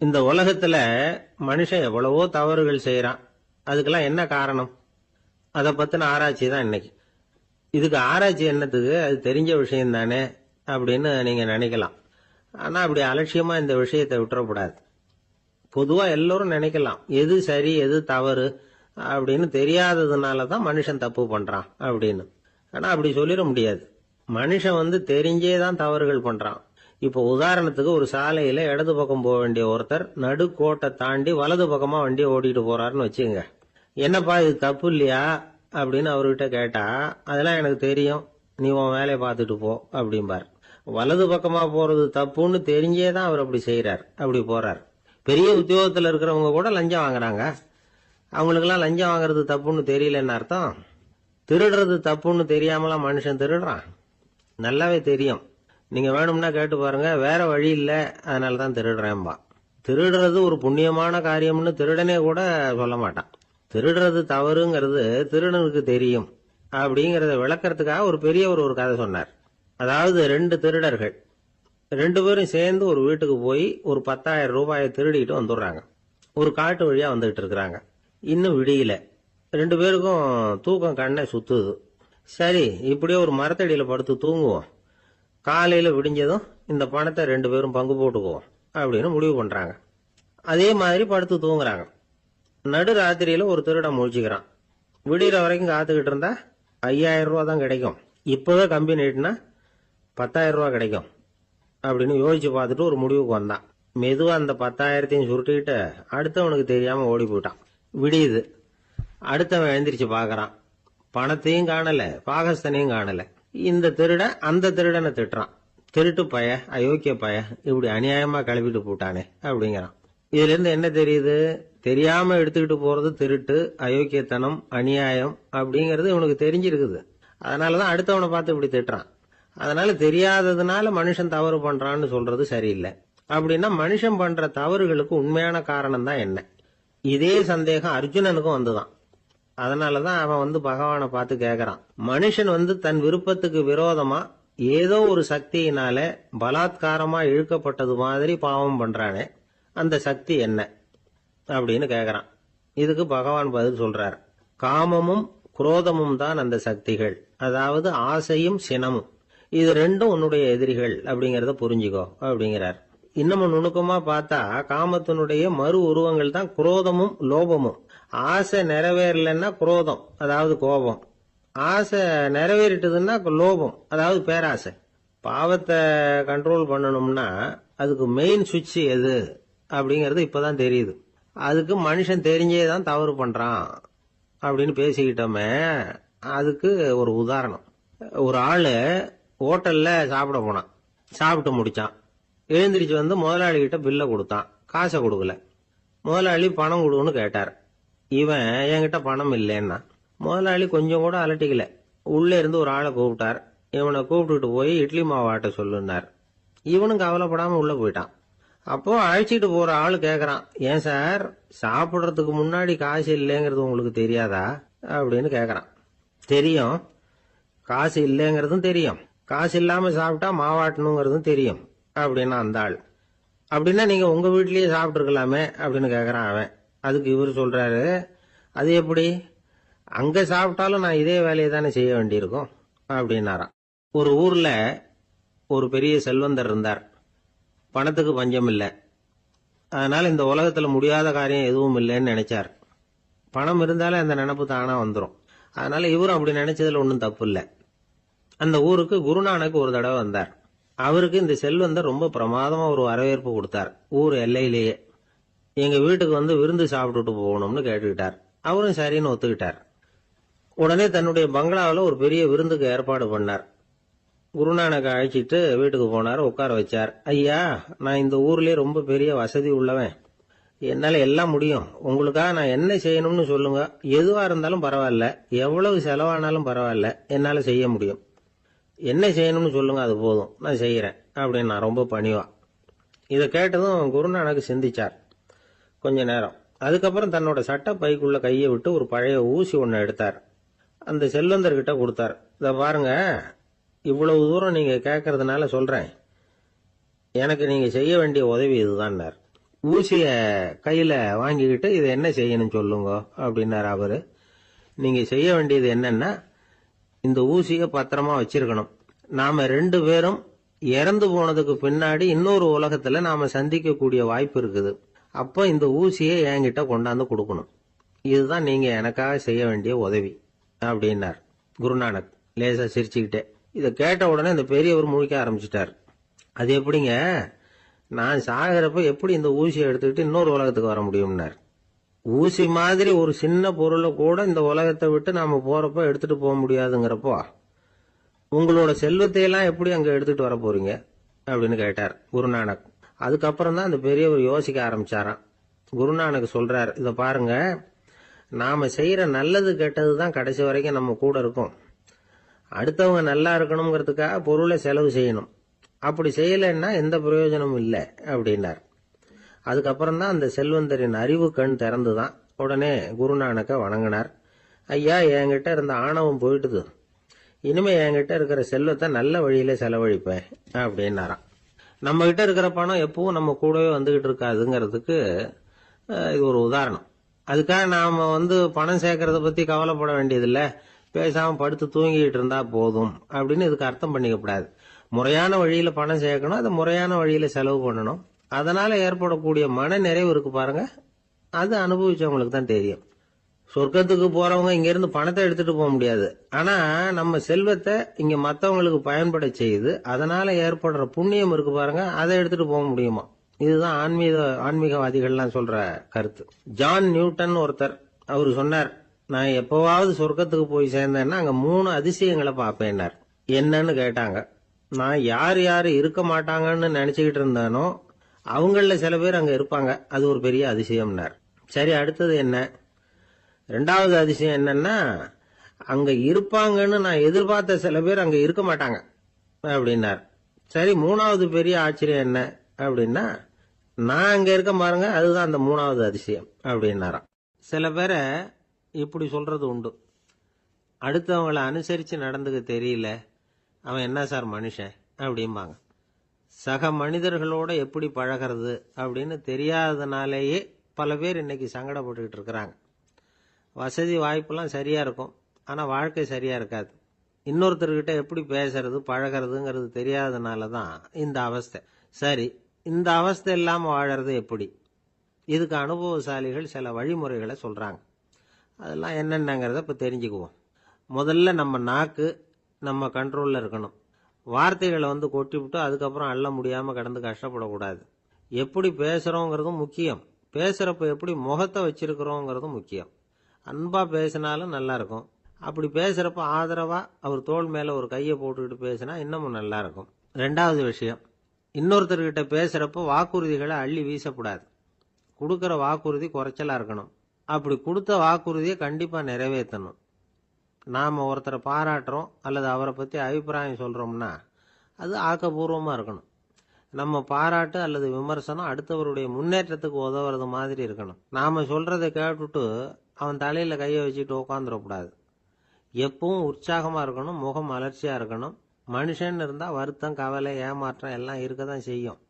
இந்த உலகத்துல மனுஷன் எவ்வளவோ தவறுகள் செய்யறான். அதுக்கெல்லாம் என்ன காரணம்? அதை பத்தின ஆராய்ச்சி தான் இன்னைக்கு. இதுக்கு ஆராய்ச்சி என்னத்துக்கு? அது தெரிஞ்ச விஷயம் தானே அப்படின்னு நீங்க நினைக்கலாம். ஆனா அப்படி அலட்சியமா இந்த விஷயத்தை விட்டுறக்கூடாது. பொதுவா எல்லோரும் நினைக்கலாம், எது சரி எது தவறு அப்படின்னு தெரியாததுனால தான் மனுஷன் தப்பு பண்றான் அப்படின்னு. ஆனா அப்படி சொல்லிட முடியாது. மனுஷன் தெரிஞ்சே தான் தவறுகள் பண்றான். இப்போ உதாரணத்துக்கு ஒரு சாலையில இடது பக்கம் போக வேண்டிய ஒருத்தர் நடுக்கோட்டை தாண்டி வலது பக்கமா வண்டியை ஓட்டிட்டு போறாருன்னு வச்சுங்க. என்னப்பா இது தப்பு இல்லையா அப்படின்னு அவர்கிட்ட கேட்டா, அதெல்லாம் எனக்கு தெரியும், நீ உன் வேலையை பார்த்துட்டு போ அப்படிம்பார். வலது பக்கமா போறது தப்புன்னு தெரிஞ்சே தான் அவர் அப்படி செய்யறார், அப்படி போறார். பெரிய உத்தியோகத்துல இருக்கிறவங்க கூட லஞ்சம் வாங்குறாங்க. அவங்களுக்கெல்லாம் லஞ்சம் வாங்குறது தப்புன்னு தெரியலன்னு அர்த்தம்? திருடுறது தப்புன்னு தெரியாமலாம் மனுஷன் திருடுறான்? நல்லாவே தெரியும். நீங்க வேணும்னா கேட்டு பாருங்க, வேற வழி இல்லை அதனால தான் திருடுறேன்பா. திருடுறது ஒரு புண்ணியமான காரியம்னு திருடனே கூட சொல்ல மாட்டான். திருடுறது தவறுங்கிறது திருடனுக்கு தெரியும் அப்படிங்கறத விளக்கறதுக்காக ஒரு பெரியவர் ஒரு கதை சொன்னார். அதாவது 2 திருடர்கள் 2 பேரும் சேர்ந்து ஒரு வீட்டுக்கு போய் ஒரு 10,000 ரூபாயை திருடிட்டு வந்துடுறாங்க. ஒரு காட்டு வழியா வந்துகிட்டு இருக்கிறாங்க. இன்னும் விடியல. 2 பேருக்கும் தூக்கம் கண்ணை சுத்துது. சரி, இப்படியே ஒரு மரத்தடியில படுத்து தூங்குவோம், காலையில விடிஞ்சதும் இந்த பணத்தை 2 பேரும் பங்கு போட்டுக்குவோம் அப்படின்னு முடிவு பண்றாங்க. அதே மாதிரி படுத்து தூங்குறாங்க. நடு ராத்திரியில ஒரு திருடன் முழிச்சுக்கிறான். விடிகிற வரைக்கும் காத்துக்கிட்டு இருந்தா 5,000 ரூபா தான் கிடைக்கும், இப்பவே கம்பி நீட்டினா 10,000 ரூபா கிடைக்கும் அப்படின்னு யோசிச்சு பார்த்துட்டு ஒரு முடிவுக்கு வந்தான். மெதுவா அந்த 10,000த்தையும் சுருட்டிக்கிட்டு அடுத்தவனுக்கு தெரியாம ஓடி போயிட்டான். விடியுது. அடுத்தவன் எழுந்திரிச்சு பாக்குறான். பணத்தையும் காணல, பாகஸ்தனையும் காணல. இந்த திருடன் அந்த திருடனை திட்டுறான், திருட்டு பய, அயோக்கிய பய, இப்படி அநியாயமா கிளப்பிட்டு போட்டானே அப்படிங்கிறான். இதுல இருந்து என்ன தெரியுது? தெரியாம எடுத்துக்கிட்டு போறது திருட்டு, அயோக்கியத்தனம், அநியாயம் அப்படிங்கறது இவனுக்கு தெரிஞ்சிருக்குது. அதனாலதான் அடுத்தவனை பார்த்து இப்படி திட்டுறான். அதனால தெரியாததுனால மனுஷன் தவறு பண்றான்னு சொல்றது சரியில்லை. அப்படின்னா மனுஷன் பண்ற தவறுகளுக்கு உண்மையான காரணம் தான் என்ன? இதே சந்தேகம் அர்ஜுனனுக்கும் வந்துதான். அதனாலதான் அவன் பகவானை பார்த்து கேக்குறான், மனுஷன் தன் விருப்பத்துக்கு விரோதமா ஏதோ ஒரு சக்தியினால பலாத்காரமா இழுக்கப்பட்டது மாதிரி பாவம் பண்றானே, அந்த சக்தி என்ன அப்படின்னு கேக்குறான். இதுக்கு பகவான் பதில் சொல்றார், காமமும் குரோதமும் தான் அந்த சக்திகள், அதாவது ஆசையும் சினமும். இது ரெண்டும் உன்னுடைய எதிரிகள் அப்படிங்கறத புரிஞ்சுக்கோ அப்படிங்கிறார். இன்னமும் நுணுக்கமா பார்த்தா காமத்தினுடைய மறு உருவங்கள் தான் குரோதமும் லோபமும். ஆசை நிறைவேறலன்னா குரோதம், அதாவது கோபம். ஆசை நிறைவேறிட்டதுன்னா லோபம், அதாவது பேராசை. பாவத்தை கண்ட்ரோல் பண்ணணும்னா அதுக்கு மெயின் சுவிட்ச் எது அப்படிங்கறது இப்பதான் தெரியுது. அதுக்கு மனுஷன் தெரிஞ்சே தான் தவறு பண்றான் அப்படின்னு பேசிக்கிட்டோமே. அதுக்கு ஒரு உதாரணம். ஒரு ஆளு ஹோட்டல்ல சாப்பிட போனான். சாப்பிட்டு முடிச்சான். எழுந்திரிச்சு முதலாளி கிட்ட பில்ல கொடுத்தான். காசை கொடுக்கல. முதலாளி பணம் கொடுன்னு கேட்டார். இவன் என்கிட்ட பணம் இல்லைன்னா. முதலாளி கொஞ்சம் கூட அலட்டிக்கல. உள்ள இருந்து ஒரு ஆளை கூப்பிட்டார். இவனை கூப்பிட்டுட்டு போய் இட்லி மாவு ஆட்ட சொல்லுனார். இவனும் கவலைப்படாம உள்ள போயிட்டான். அப்போ அழைச்சிட்டு போற ஆளு கேக்குறான், ஏன் சார் சாப்பிடுறதுக்கு முன்னாடி காசு இல்லைங்கிறது உங்களுக்கு தெரியாதா அப்படின்னு கேக்குறான். தெரியும், காசு இல்லைங்கிறதும் தெரியும், காசு இல்லாம சாப்பிட்டா மாவாட்டணுங்கிறதும் தெரியும் அப்படின்னா அந்த ஆள். அப்படின்னா நீங்க உங்க வீட்லயே சாப்பிட்டு இருக்கலாமே அப்படின்னு கேக்குறான் அவன். அதுக்கு இவர் சொல்றாரு, அது எப்படி, அங்க சாப்பிட்டாலும் நான் இதே வேலையை தானே செய்ய வேண்டியிருக்கும் அப்படின்னாராம். ஒரு ஊர்ல ஒரு பெரிய செல்வந்தர் இருந்தார். பணத்துக்கு பஞ்சம் இல்லை. அதனால இந்த உலகத்துல முடியாத காரியம் எதுவும் இல்லைன்னு நினைச்சார். பணம் இருந்தாலே அந்த நினைப்பு தானா வந்துடும். அதனால இவரும் அப்படி நினைச்சதுல ஒன்றும் தப்பு இல்லை. அந்த ஊருக்கு குருநானக் ஒரு தடவை வந்தார். அவருக்கு இந்த செல்வந்தர் ரொம்ப பிரமாதமா ஒரு வரவேற்பு கொடுத்தார். ஊர் எல்லையிலேயே எங்க வீட்டுக்கு விருந்து சாப்பிட்டுட்டு போகணும்னு கேட்டுக்கிட்டார். அவரும் சரின்னு ஒத்துக்கிட்டார். உடனே தன்னுடைய பங்களாவில் ஒரு பெரிய விருந்துக்கு ஏற்பாடு பண்ணார். குருநானக் அழைச்சிட்டு வீட்டுக்கு போனார். உட்கார வச்சார். ஐயா, நான் இந்த ஊர்லயே ரொம்ப பெரிய வசதி உள்ளவன், என்னால எல்லாம் முடியும், உங்களுக்காக நான் என்ன செய்யணும்னு சொல்லுங்க, எதுவா இருந்தாலும் பரவாயில்ல, எவ்வளவு செலவானாலும் பரவாயில்ல, என்னால செய்ய முடியும், என்ன செய்யணும்னு சொல்லுங்க, அது போதும், நான் செய்யறேன் அப்படின்னு நான் ரொம்ப பணிவா. இதை கேட்டதும் குருநானக் சிந்திச்சார் கொஞ்ச நேரம். அதுக்கப்புறம் தன்னோட சட்ட பைக்குள்ள கையை விட்டு ஒரு பழைய ஊசி ஒன்னு எடுத்தார். அந்த செல்வந்தர்கிட்ட கொடுத்தார். இத பாருங்க, இவ்வளவு தூரம் நீங்க கேட்கறதுனால சொல்றேன், எனக்கு நீங்க செய்ய வேண்டிய உதவி இதுதான். ஊசிய கையில வாங்கிக்கிட்டு இதை என்ன செய்யணும் சொல்லுங்க அப்படின்னாரு அவரு. நீங்க செய்ய வேண்டியது என்னன்னா, இந்த ஊசிய பத்திரமா வச்சிருக்கணும். நாம 2 பேரும் இறந்து போனதுக்கு பின்னாடி இன்னொரு உலகத்துல நாம சந்திக்கக்கூடிய வாய்ப்பு இருக்குது. அப்ப இந்த ஊசியை என்கிட்ட கொண்டாந்து கொடுக்கணும். இதுதான் நீங்க எனக்காக செய்ய வேண்டிய உதவி அப்படின்னார் குருநானக் லேசா சிரிச்சுக்கிட்டே. இதை கேட்ட உடனே இந்த பெரியவர் முழிக்க ஆரம்பிச்சிட்டார். அது எப்படிங்க, நான் சாகிறப்ப எப்படி இந்த ஊசியை எடுத்துக்கிட்டு இன்னொரு உலகத்துக்கு வர முடியும்னார். ஊசி மாதிரி ஒரு சின்ன பொருளை கூட இந்த உலகத்தை விட்டு நாம போறப்ப எடுத்துட்டு போக முடியாதுங்கிறப்போ உங்களோட செல்வத்தை எல்லாம் எப்படி அங்க எடுத்துட்டு வர போறீங்க அப்படின்னு கேட்டார் குருநானக். அதுக்கப்புறம் தான் அந்த பெரியவர் யோசிக்க ஆரம்பிச்சாராம். குருநானக் சொல்றார், இத பாருங்க, நாம செய்யற நல்லது கெட்டது தான் கடைசி வரைக்கும் நம்ம கூட இருக்கும். அடுத்தவங்க நல்லா இருக்கணுங்கிறதுக்காக பொருளை செலவு செய்யணும். அப்படி செய்யலைன்னா எந்த பிரயோஜனமும் இல்லை அப்படின்னார். அதுக்கப்புறம் தான் அந்த செல்வந்தரின் அறிவு கண் திறந்துதான். உடனே குருநானக்க வணங்கினார். ஐயா, என்கிட்ட இருந்த ஆணவம் போயிட்டுது. இனிமே என்கிட்ட இருக்கிற செல்வத்தை நல்ல வழியில செலவழிப்பேன் அப்படின்னாராம். நம்ம கிட்ட இருக்கிற பணம் எப்பவும் நம்ம கூடவே வந்துகிட்டு இருக்காதுங்கிறதுக்கு இது ஒரு உதாரணம். அதுக்காக நாம பணம் சேர்க்கறத பத்தி கவலைப்பட வேண்டியதில்லை, பேசாம படுத்து தூங்கிட்டு இருந்தா போதும் அப்படின்னு இதுக்கு அர்த்தம் பண்ணிக்கப்படாது. முறையான வழியில பணம் சேர்க்கணும், அதை முறையான வழியில செலவு பண்ணணும். அதனால ஏற்படக்கூடிய மன நிறைவு இருக்கு பாருங்க, அது அனுபவிச்சவங்களுக்கு தான் தெரியும். சொர்க்கத்துக்கு போறவங்க இங்க இருந்து பணத்தை எடுத்துட்டு போக முடியாது. ஆனா நம்ம செல்வத்தை இங்க மத்தவங்களுக்கு பயன்பட செய்து அதனால ஏற்படுற புண்ணியம் இருக்கு பாருங்க, அதை எடுத்துட்டு போக முடியுமா. இதுதான் ஆன்மீகவாதிகள்லாம் சொல்ற கருத்து. ஜான் நியூட்டன் ஒருத்தர், அவரு சொன்னார், நான் எப்பவாவது சொர்க்கத்துக்கு போய் சேர்ந்தேன்னா அங்க 3 அதிசயங்களை பார்ப்பேன்னார். என்னன்னு கேட்டாங்க. நான் யார் யாரு இருக்க மாட்டாங்கன்னு நினைச்சுக்கிட்டு இருந்தானோ அவங்கள சில பேர் அங்க இருப்பாங்க, அது ஒரு பெரிய அதிசயம்னார். சரி, அடுத்தது என்ன? 2வது அதிசயம் என்னன்னா, அங்க இருப்பாங்கன்னு நான் எதிர்பார்த்த சில பேர் அங்க இருக்க மாட்டாங்க அப்படின்னார். சரி, 3வது பெரிய ஆச்சரியம் என்ன அப்படின்னா, நான் அங்க இருக்க பாருங்க, அதுதான் அந்த 3வது அதிசயம் அப்படின்னாராம். சில பேரை இப்படி சொல்றது உண்டு, அடுத்தவங்களை அனுசரிச்சு நடந்துக்க தெரியல, அவன் என்ன சார் மனுஷன் அப்படிம்பாங்க. சக மனிதர்களோட எப்படி பழகிறது அப்படின்னு தெரியாததுனாலேயே பல பேர் இன்னைக்கு சங்கடப்பட்டுக்கிட்டு இருக்கிறாங்க. வசதி வாய்ப்பெல்லாம் சரியா இருக்கும், ஆனா வாழ்க்கை சரியா இருக்காது. இன்னொருத்தர்கிட்ட எப்படி பேசுறது பழகிறதுங்கிறது தெரியாததுனால தான் இந்த அவஸ்தை. சரி, இந்த அவஸ்தை இல்லாம வாழறது எப்படி? இதுக்கு அனுபவசாலிகள் சில வழிமுறைகளை சொல்றாங்க. அதெல்லாம் என்னென்னங்கிறத இப்ப தெரிஞ்சுக்குவோம். முதல்ல நம்ம நாக்கு நம்ம கண்ட்ரோல்ல இருக்கணும். வார்த்தைகளை கொட்டிவிட்டு அதுக்கப்புறம் அள்ள முடியாம கடந்து கஷ்டப்படக்கூடாது. எப்படி பேசுறோங்கிறதும் முக்கியம், பேசுறப்ப எப்படி முகத்தை வச்சிருக்கிறோங்கிறதும் முக்கியம். அன்பா பேசினாலும் நல்லா இருக்கும். அப்படி பேசுறப்ப ஆதரவா அவர் தோள் மேல ஒரு கையை போட்டுக்கிட்டு பேசினா இன்னமும் நல்லா இருக்கும். 2வது விஷயம், இன்னொருத்தர்கிட்ட பேசுறப்ப வாக்குறுதிகளை அள்ளி வீசக்கூடாது. கொடுக்கற வாக்குறுதி குறைச்சலா இருக்கணும். அப்படி கொடுத்த வாக்குறுதியை கண்டிப்பா நிறைவேற்றணும். நாம ஒருத்தரை பாராட்டுறோம் அல்லது அவரை பத்தி அபிப்பிராயம் சொல்றோம்னா அது ஆக்கப்பூர்வமா இருக்கணும். நம்ம பாராட்டு அல்லது விமர்சனம் அடுத்தவருடைய முன்னேற்றத்துக்கு உதவுறது மாதிரி இருக்கணும். நாம சொல்றதை கேட்டுட்டு அவன் தலையில கையை வச்சுட்டு உட்காந்துடக்கூடாது. எப்பவும் உற்சாகமா இருக்கணும், முகம் மலர்ச்சியா இருக்கணும். மனுஷன் இருந்தா வருத்தம், கவலை, ஏமாற்றம் எல்லாம் இருக்கதான் செய்யும்.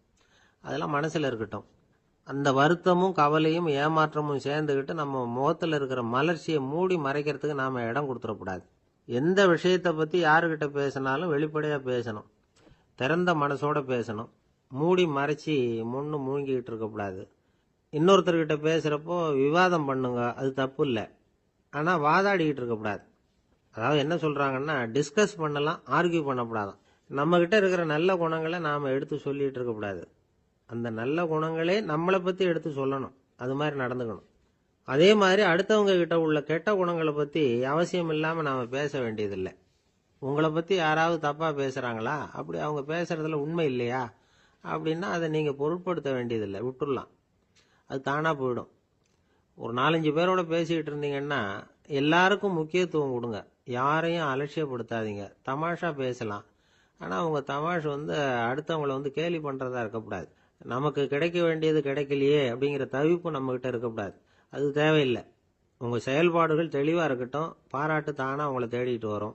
அதெல்லாம் மனசுல இருக்கட்டும். அந்த வருத்தமும் கவலையும் ஏமாற்றமும் சேர்ந்துக்கிட்டு நம்ம முகத்துல இருக்கிற மலர்ச்சியை மூடி மறைக்கிறதுக்கு நாம இடம் கொடுத்துடக்கூடாது. எந்த விஷயத்தை பத்தி யாருக்கிட்ட பேசினாலும் வெளிப்படையா பேசணும், திறந்த மனசோட பேசணும். மூடி மறைச்சி முன்னு மூழ்கிக்கிட்டு இருக்கக்கூடாது. இன்னொருத்தர்கிட்ட பேசுறப்போ விவாதம் பண்ணுங்க, அது தப்பு இல்லை, ஆனா வாதாடிக்கிட்டு இருக்கக்கூடாது. அதாவது என்ன சொல்றாங்கன்னா, டிஸ்கஸ் பண்ணலாம், ஆர்கியூ பண்ணக்கூடாதான். நம்ம கிட்ட இருக்கிற நல்ல குணங்களை நாம எடுத்து சொல்லிட்டு இருக்கக்கூடாது. அந்த நல்ல குணங்களே நம்மளை பத்தி எடுத்து சொல்லணும், அது மாதிரி நடந்துக்கணும். அதே மாதிரி அடுத்தவங்க கிட்ட உள்ள கெட்ட குணங்களை பத்தி அவசியம் இல்லாம நாம பேச வேண்டியதில்லை. உங்களை பத்தி யாராவது தப்பா பேசுறாங்களா, அப்படி அவங்க பேசுறதுல உண்மை இல்லையா அப்படின்னா அதை நீங்க பொருட்படுத்த வேண்டியதில்லை, விட்டுடலாம், அது தானா போயிடும். ஒரு 4-5 பேரோட பேசிக்கிட்டு இருந்தீங்கன்னா எல்லாருக்கும் முக்கியத்துவம் கொடுங்க, யாரையும் அலட்சியப்படுத்தாதீங்க. தமாஷா பேசலாம், ஆனா உங்க தமாஷ் அடுத்தவங்களை கேலி பண்றதா இருக்கக்கூடாது. நமக்கு கிடைக்க வேண்டியது கிடைக்கலையே அப்படிங்கிற தவிப்பு நம்ம கிட்ட இருக்கக்கூடாது, அது தேவையில்லை. உங்க செயல்பாடுகள் தெளிவா இருக்கட்டும், பாராட்டு தானா உங்களை தேடிட்டு வரும்.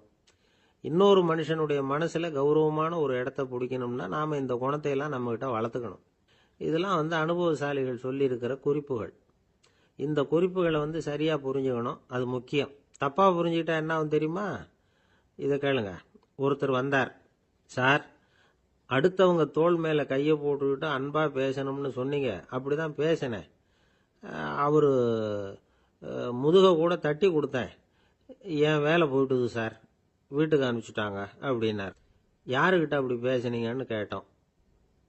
இன்னொரு மனுஷனுடைய மனசுல கௌரவமான ஒரு இடத்த பிடிக்கணும்னா நாம இந்த குணத்தை எல்லாம் நம்ம கிட்ட வளர்த்துக்கணும். இதெல்லாம் அனுபவசாலிகள் சொல்லியிருக்கிற குறிப்புகள். இந்த குறிப்புகளை சரியாக புரிஞ்சுக்கணும், அது முக்கியம். தப்பாக புரிஞ்சுக்கிட்டா என்ன ஆகும் தெரியுமா? இதை கேளுங்க. ஒருத்தர் வந்தார். சார், அடுத்தவங்க தோள் மேலே கையை போட்டுக்கிட்டு அன்பாக பேசணும்னு சொன்னீங்க. அப்படிதான் பேசினேன். அவர் முதுக கூட தட்டி கொடுத்தேன். என் வேலை போயிட்டுது சார், வீட்டுக்கு அனுப்பிச்சிட்டாங்க அப்படின்னார். யாருக்கிட்ட அப்படி பேசுனீங்கன்னு கேட்டோம்.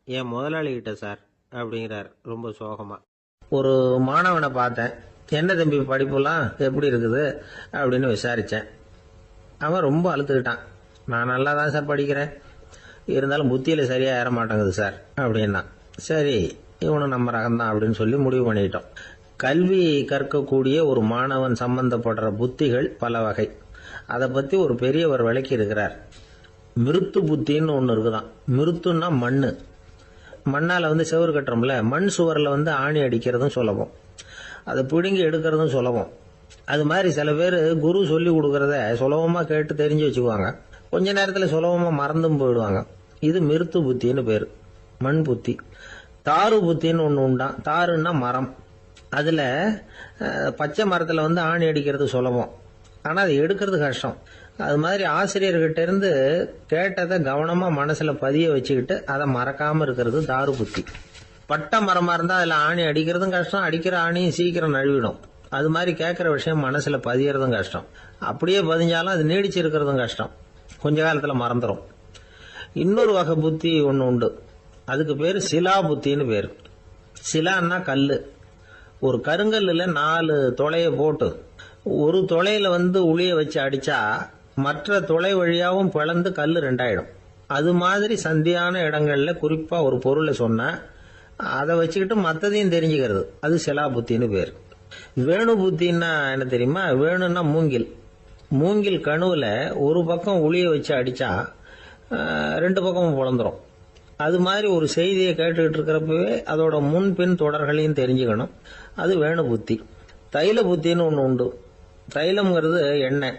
என் முதலாளிகிட்ட சார் அப்படிங்கிறார் ரொம்ப சோகமாக. ஒரு மாணவனை பார்த்தேன். என்ன தம்பி படிப்புலாம் எப்படி இருக்குது அப்படின்னு விசாரித்தேன். அவன் ரொம்ப அழுத்துக்கிட்டான். நான் நல்லா தான் சார் படிக்கிறேன், இருந்தாலும் புத்தியில் சரியாக ஏற மாட்டேங்குது சார் அப்படின்னா. சரி, இவனும் நம்ம ரகம்தான் அப்படின்னு சொல்லி முடிவு பண்ணிட்டோம். கல்வி கற்கக்கூடிய ஒரு மாணவன் சம்பந்தப்படுற புத்திகள் பல வகை. அதை பற்றி ஒரு பெரியவர் விளக்கி இருக்கிறார். மிருத்து புத்தின்னு ஒன்று இருக்குதான். மிருத்துன்னா மண்ணு. மண்ணால் செவுறு கட்டுறோம்ல, மண் சுவரில் ஆணி அடிக்கிறதும் சுலபம், அதை பிடுங்கி எடுக்கிறதும் சுலபம். அது மாதிரி சில பேர் குரு சொல்லி கொடுக்கறத சுலபமாக கேட்டு தெரிஞ்சு வச்சுக்குவாங்க, கொஞ்ச நேரத்தில் சுலபமாக மறந்தும் போயிடுவாங்க. இது மிருத்து புத்தின்னு பேர், மண் புத்தி. தாரு புத்தின்னு ஒன்று உண்டான். தாருன்னா மரம். அதில் பச்சை மரத்தில் ஆணி அடிக்கிறது சுலபம், ஆனால் அது எடுக்கிறது கஷ்டம். அது மாதிரி ஆசிரியர்கிட்ட இருந்து கேட்டதை கவனமாக மனசில் பதிய வச்சுக்கிட்டு அதை மறக்காமல் இருக்கிறது தாரு புத்தி. பட்டை மரமாக இருந்தால் அதில் ஆணி அடிக்கிறதும் கஷ்டம், அடிக்கிற ஆணியும் சீக்கிரம் நழுவிடும். அது மாதிரி கேட்குற விஷயம் மனசில் பதியறதும் கஷ்டம். அப்படியே பதிஞ்சாலும் அது நீடிச்சிருக்கிறதும் கஷ்டம், கொஞ்ச காலத்தில் மறந்துடும். இன்னொரு வகை புத்தி ஒன்று உண்டு, அதுக்கு பேர் சிலா புத்தின்னு பேர். சிலான்னா கல். ஒரு கருங்கல்லில் 4 துளையை போட்டு ஒரு துளையில உளிய வச்சு அடித்தா மற்ற துளை வழியாகவும் பிளந்து கல் 2 ஆயிடும். அது மாதிரி சந்தியான இடங்கள்ல குறிப்பாக ஒரு பொருளை சொன்னால் அதை வச்சுக்கிட்டு மற்றதையும் தெரிஞ்சுக்கிறது, அது சிலா புத்தின்னு பேர். வேணு புத்தின்னா என்ன தெரியுமா? வேணுன்னா மூங்கில். மூங்கில் கணுவில் ஒரு பக்கம் உளிய வச்சு அடித்தா 2 பக்கமும் பிளந்துரும். அது மாதிரி ஒரு செய்தியை கேட்டுக்கிட்டு இருக்கிறப்பவே அதோட முன்பின் தொடர்களையும் தெரிஞ்சுக்கணும், அது வேணு புத்தி. தைல புத்தின்னு ஒன்று உண்டு. தைலம்ங்கிறது எண்ணெய்.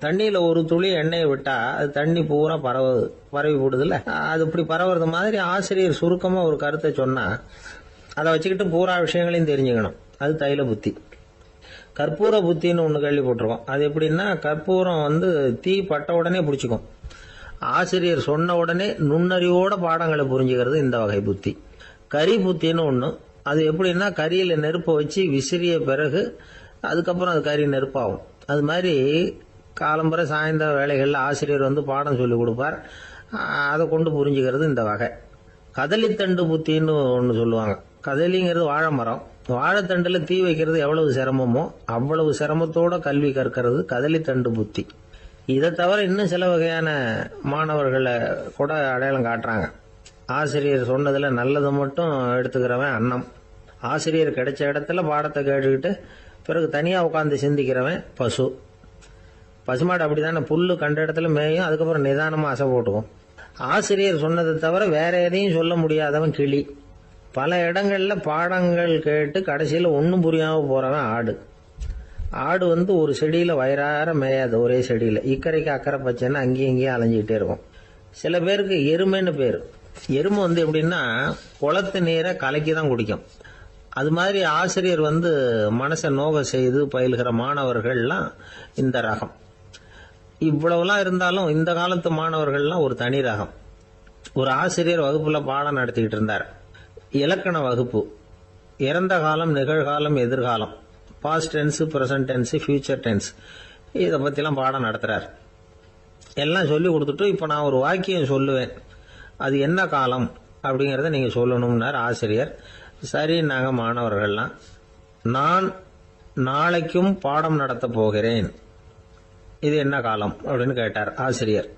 தண்ணியில் ஒரு துளி எண்ணெயை விட்டால் அது தண்ணி பூரா பரவி போடுதுல்ல, அது இப்படி பரவுறது மாதிரி ஆசிரியர் சுருக்கமாக ஒரு கருத்தை சொன்னால் அதை வச்சுக்கிட்டு பூரா விஷயங்களையும் தெரிஞ்சுக்கணும், அது தைல புத்தி. கற்பூர புத்தின்னு ஒன்று கேள்விப்பட்டிருக்கோம். அது எப்படின்னா, கற்பூரம் தீ பட்ட உடனே பிடிச்சிக்கும். ஆசிரியர் சொன்ன உடனே நுண்ணறிவோட பாடங்களை புரிஞ்சுக்கிறது இந்த வகை புத்தி. கரி புத்தின்னு ஒன்று. அது எப்படின்னா, கரியில் நெருப்பை வச்சு விசிறிய பிறகு அதுக்கப்புறம் அது கறி நெருப்பாகும். அது மாதிரி காலம்பரை சாயந்தர வேலைகளில் ஆசிரியர் பாடம் சொல்லி கொடுப்பார், அதை கொண்டு புரிஞ்சுக்கிறது இந்த வகை. கதலித்தண்டு புத்தின்னு ஒன்று சொல்லுவாங்க. கதலிங்கிறது வாழை மரம். வாழைத்தண்டில் தீ வைக்கிறது எவ்வளவு சிரமமோ அவ்வளவு சிரமத்தோட கல்வி கற்கிறது கதலித்தண்டு புத்தி. இதை தவிர இன்னும் சில வகையான மாணவர்களை கூட அடையாளம் காட்டுறாங்க. ஆசிரியர் சொன்னதில் நல்லதை மட்டும் எடுத்துக்கிறவன் அன்னம். ஆசிரியர் கிடைச்ச இடத்துல பாடத்தை கேட்டுக்கிட்டு பிறகு தனியாக உட்காந்து சிந்திக்கிறவன் பசு. பசுமாடு அப்படி தானே, புல்லு கண்ட இடத்துல மேயும், அதுக்கப்புறம் நிதானமாக அசை போட்டுக்கும். ஆசிரியர் சொன்னதை தவிர வேற எதையும் சொல்ல முடியாதவன் கிளி. பல இடங்களில் பாடங்கள் கேட்டு கடைசியில் ஒன்றும் புரியாமல் போகிறவன் ஆடு. ஆடு ஒரு செடியில் வயிறார மேயாது, ஒரே செடியில் இக்கரைக்கு அக்கறை பச்சைன்னு அங்கேயும் இங்கேயும் அலைஞ்சிக்கிட்டே இருக்கும். சில பேருக்கு எருமைன்னு பேர். எருமை எப்படின்னா, குளத்து நீரை கலக்கி தான் குடிக்கும். அது மாதிரி ஆசிரியர் மனசை நோக செய்து பயில்கிற மாணவர்கள்லாம் இந்த ரகம். இவ்வளவுலாம் இருந்தாலும் இந்த காலத்து மாணவர்கள்லாம் ஒரு தனி ரகம். ஒரு ஆசிரியர் வகுப்புல பாடம் நடத்திக்கிட்டு இருந்தார். இலக்கண வகுப்பு. இறந்த காலம், நிகழ்காலம், எதிர்காலம், past tense, present tense, future tense, இதை பற்றிலாம் பாடம் நடத்துகிறார். எல்லாம் சொல்லி கொடுத்துட்டு இப்போ நான் ஒரு வாக்கியம் சொல்லுவேன், அது என்ன காலம் அப்படிங்கிறத நீங்கள் சொல்லணும்னார் ஆசிரியர். சரி, நாங்கள் மாணவர்கள்லாம், நான் நாளைக்கும் பாடம் நடத்த போகிறேன், இது என்ன காலம் அப்படின்னு கேட்டார் ஆசிரியர்.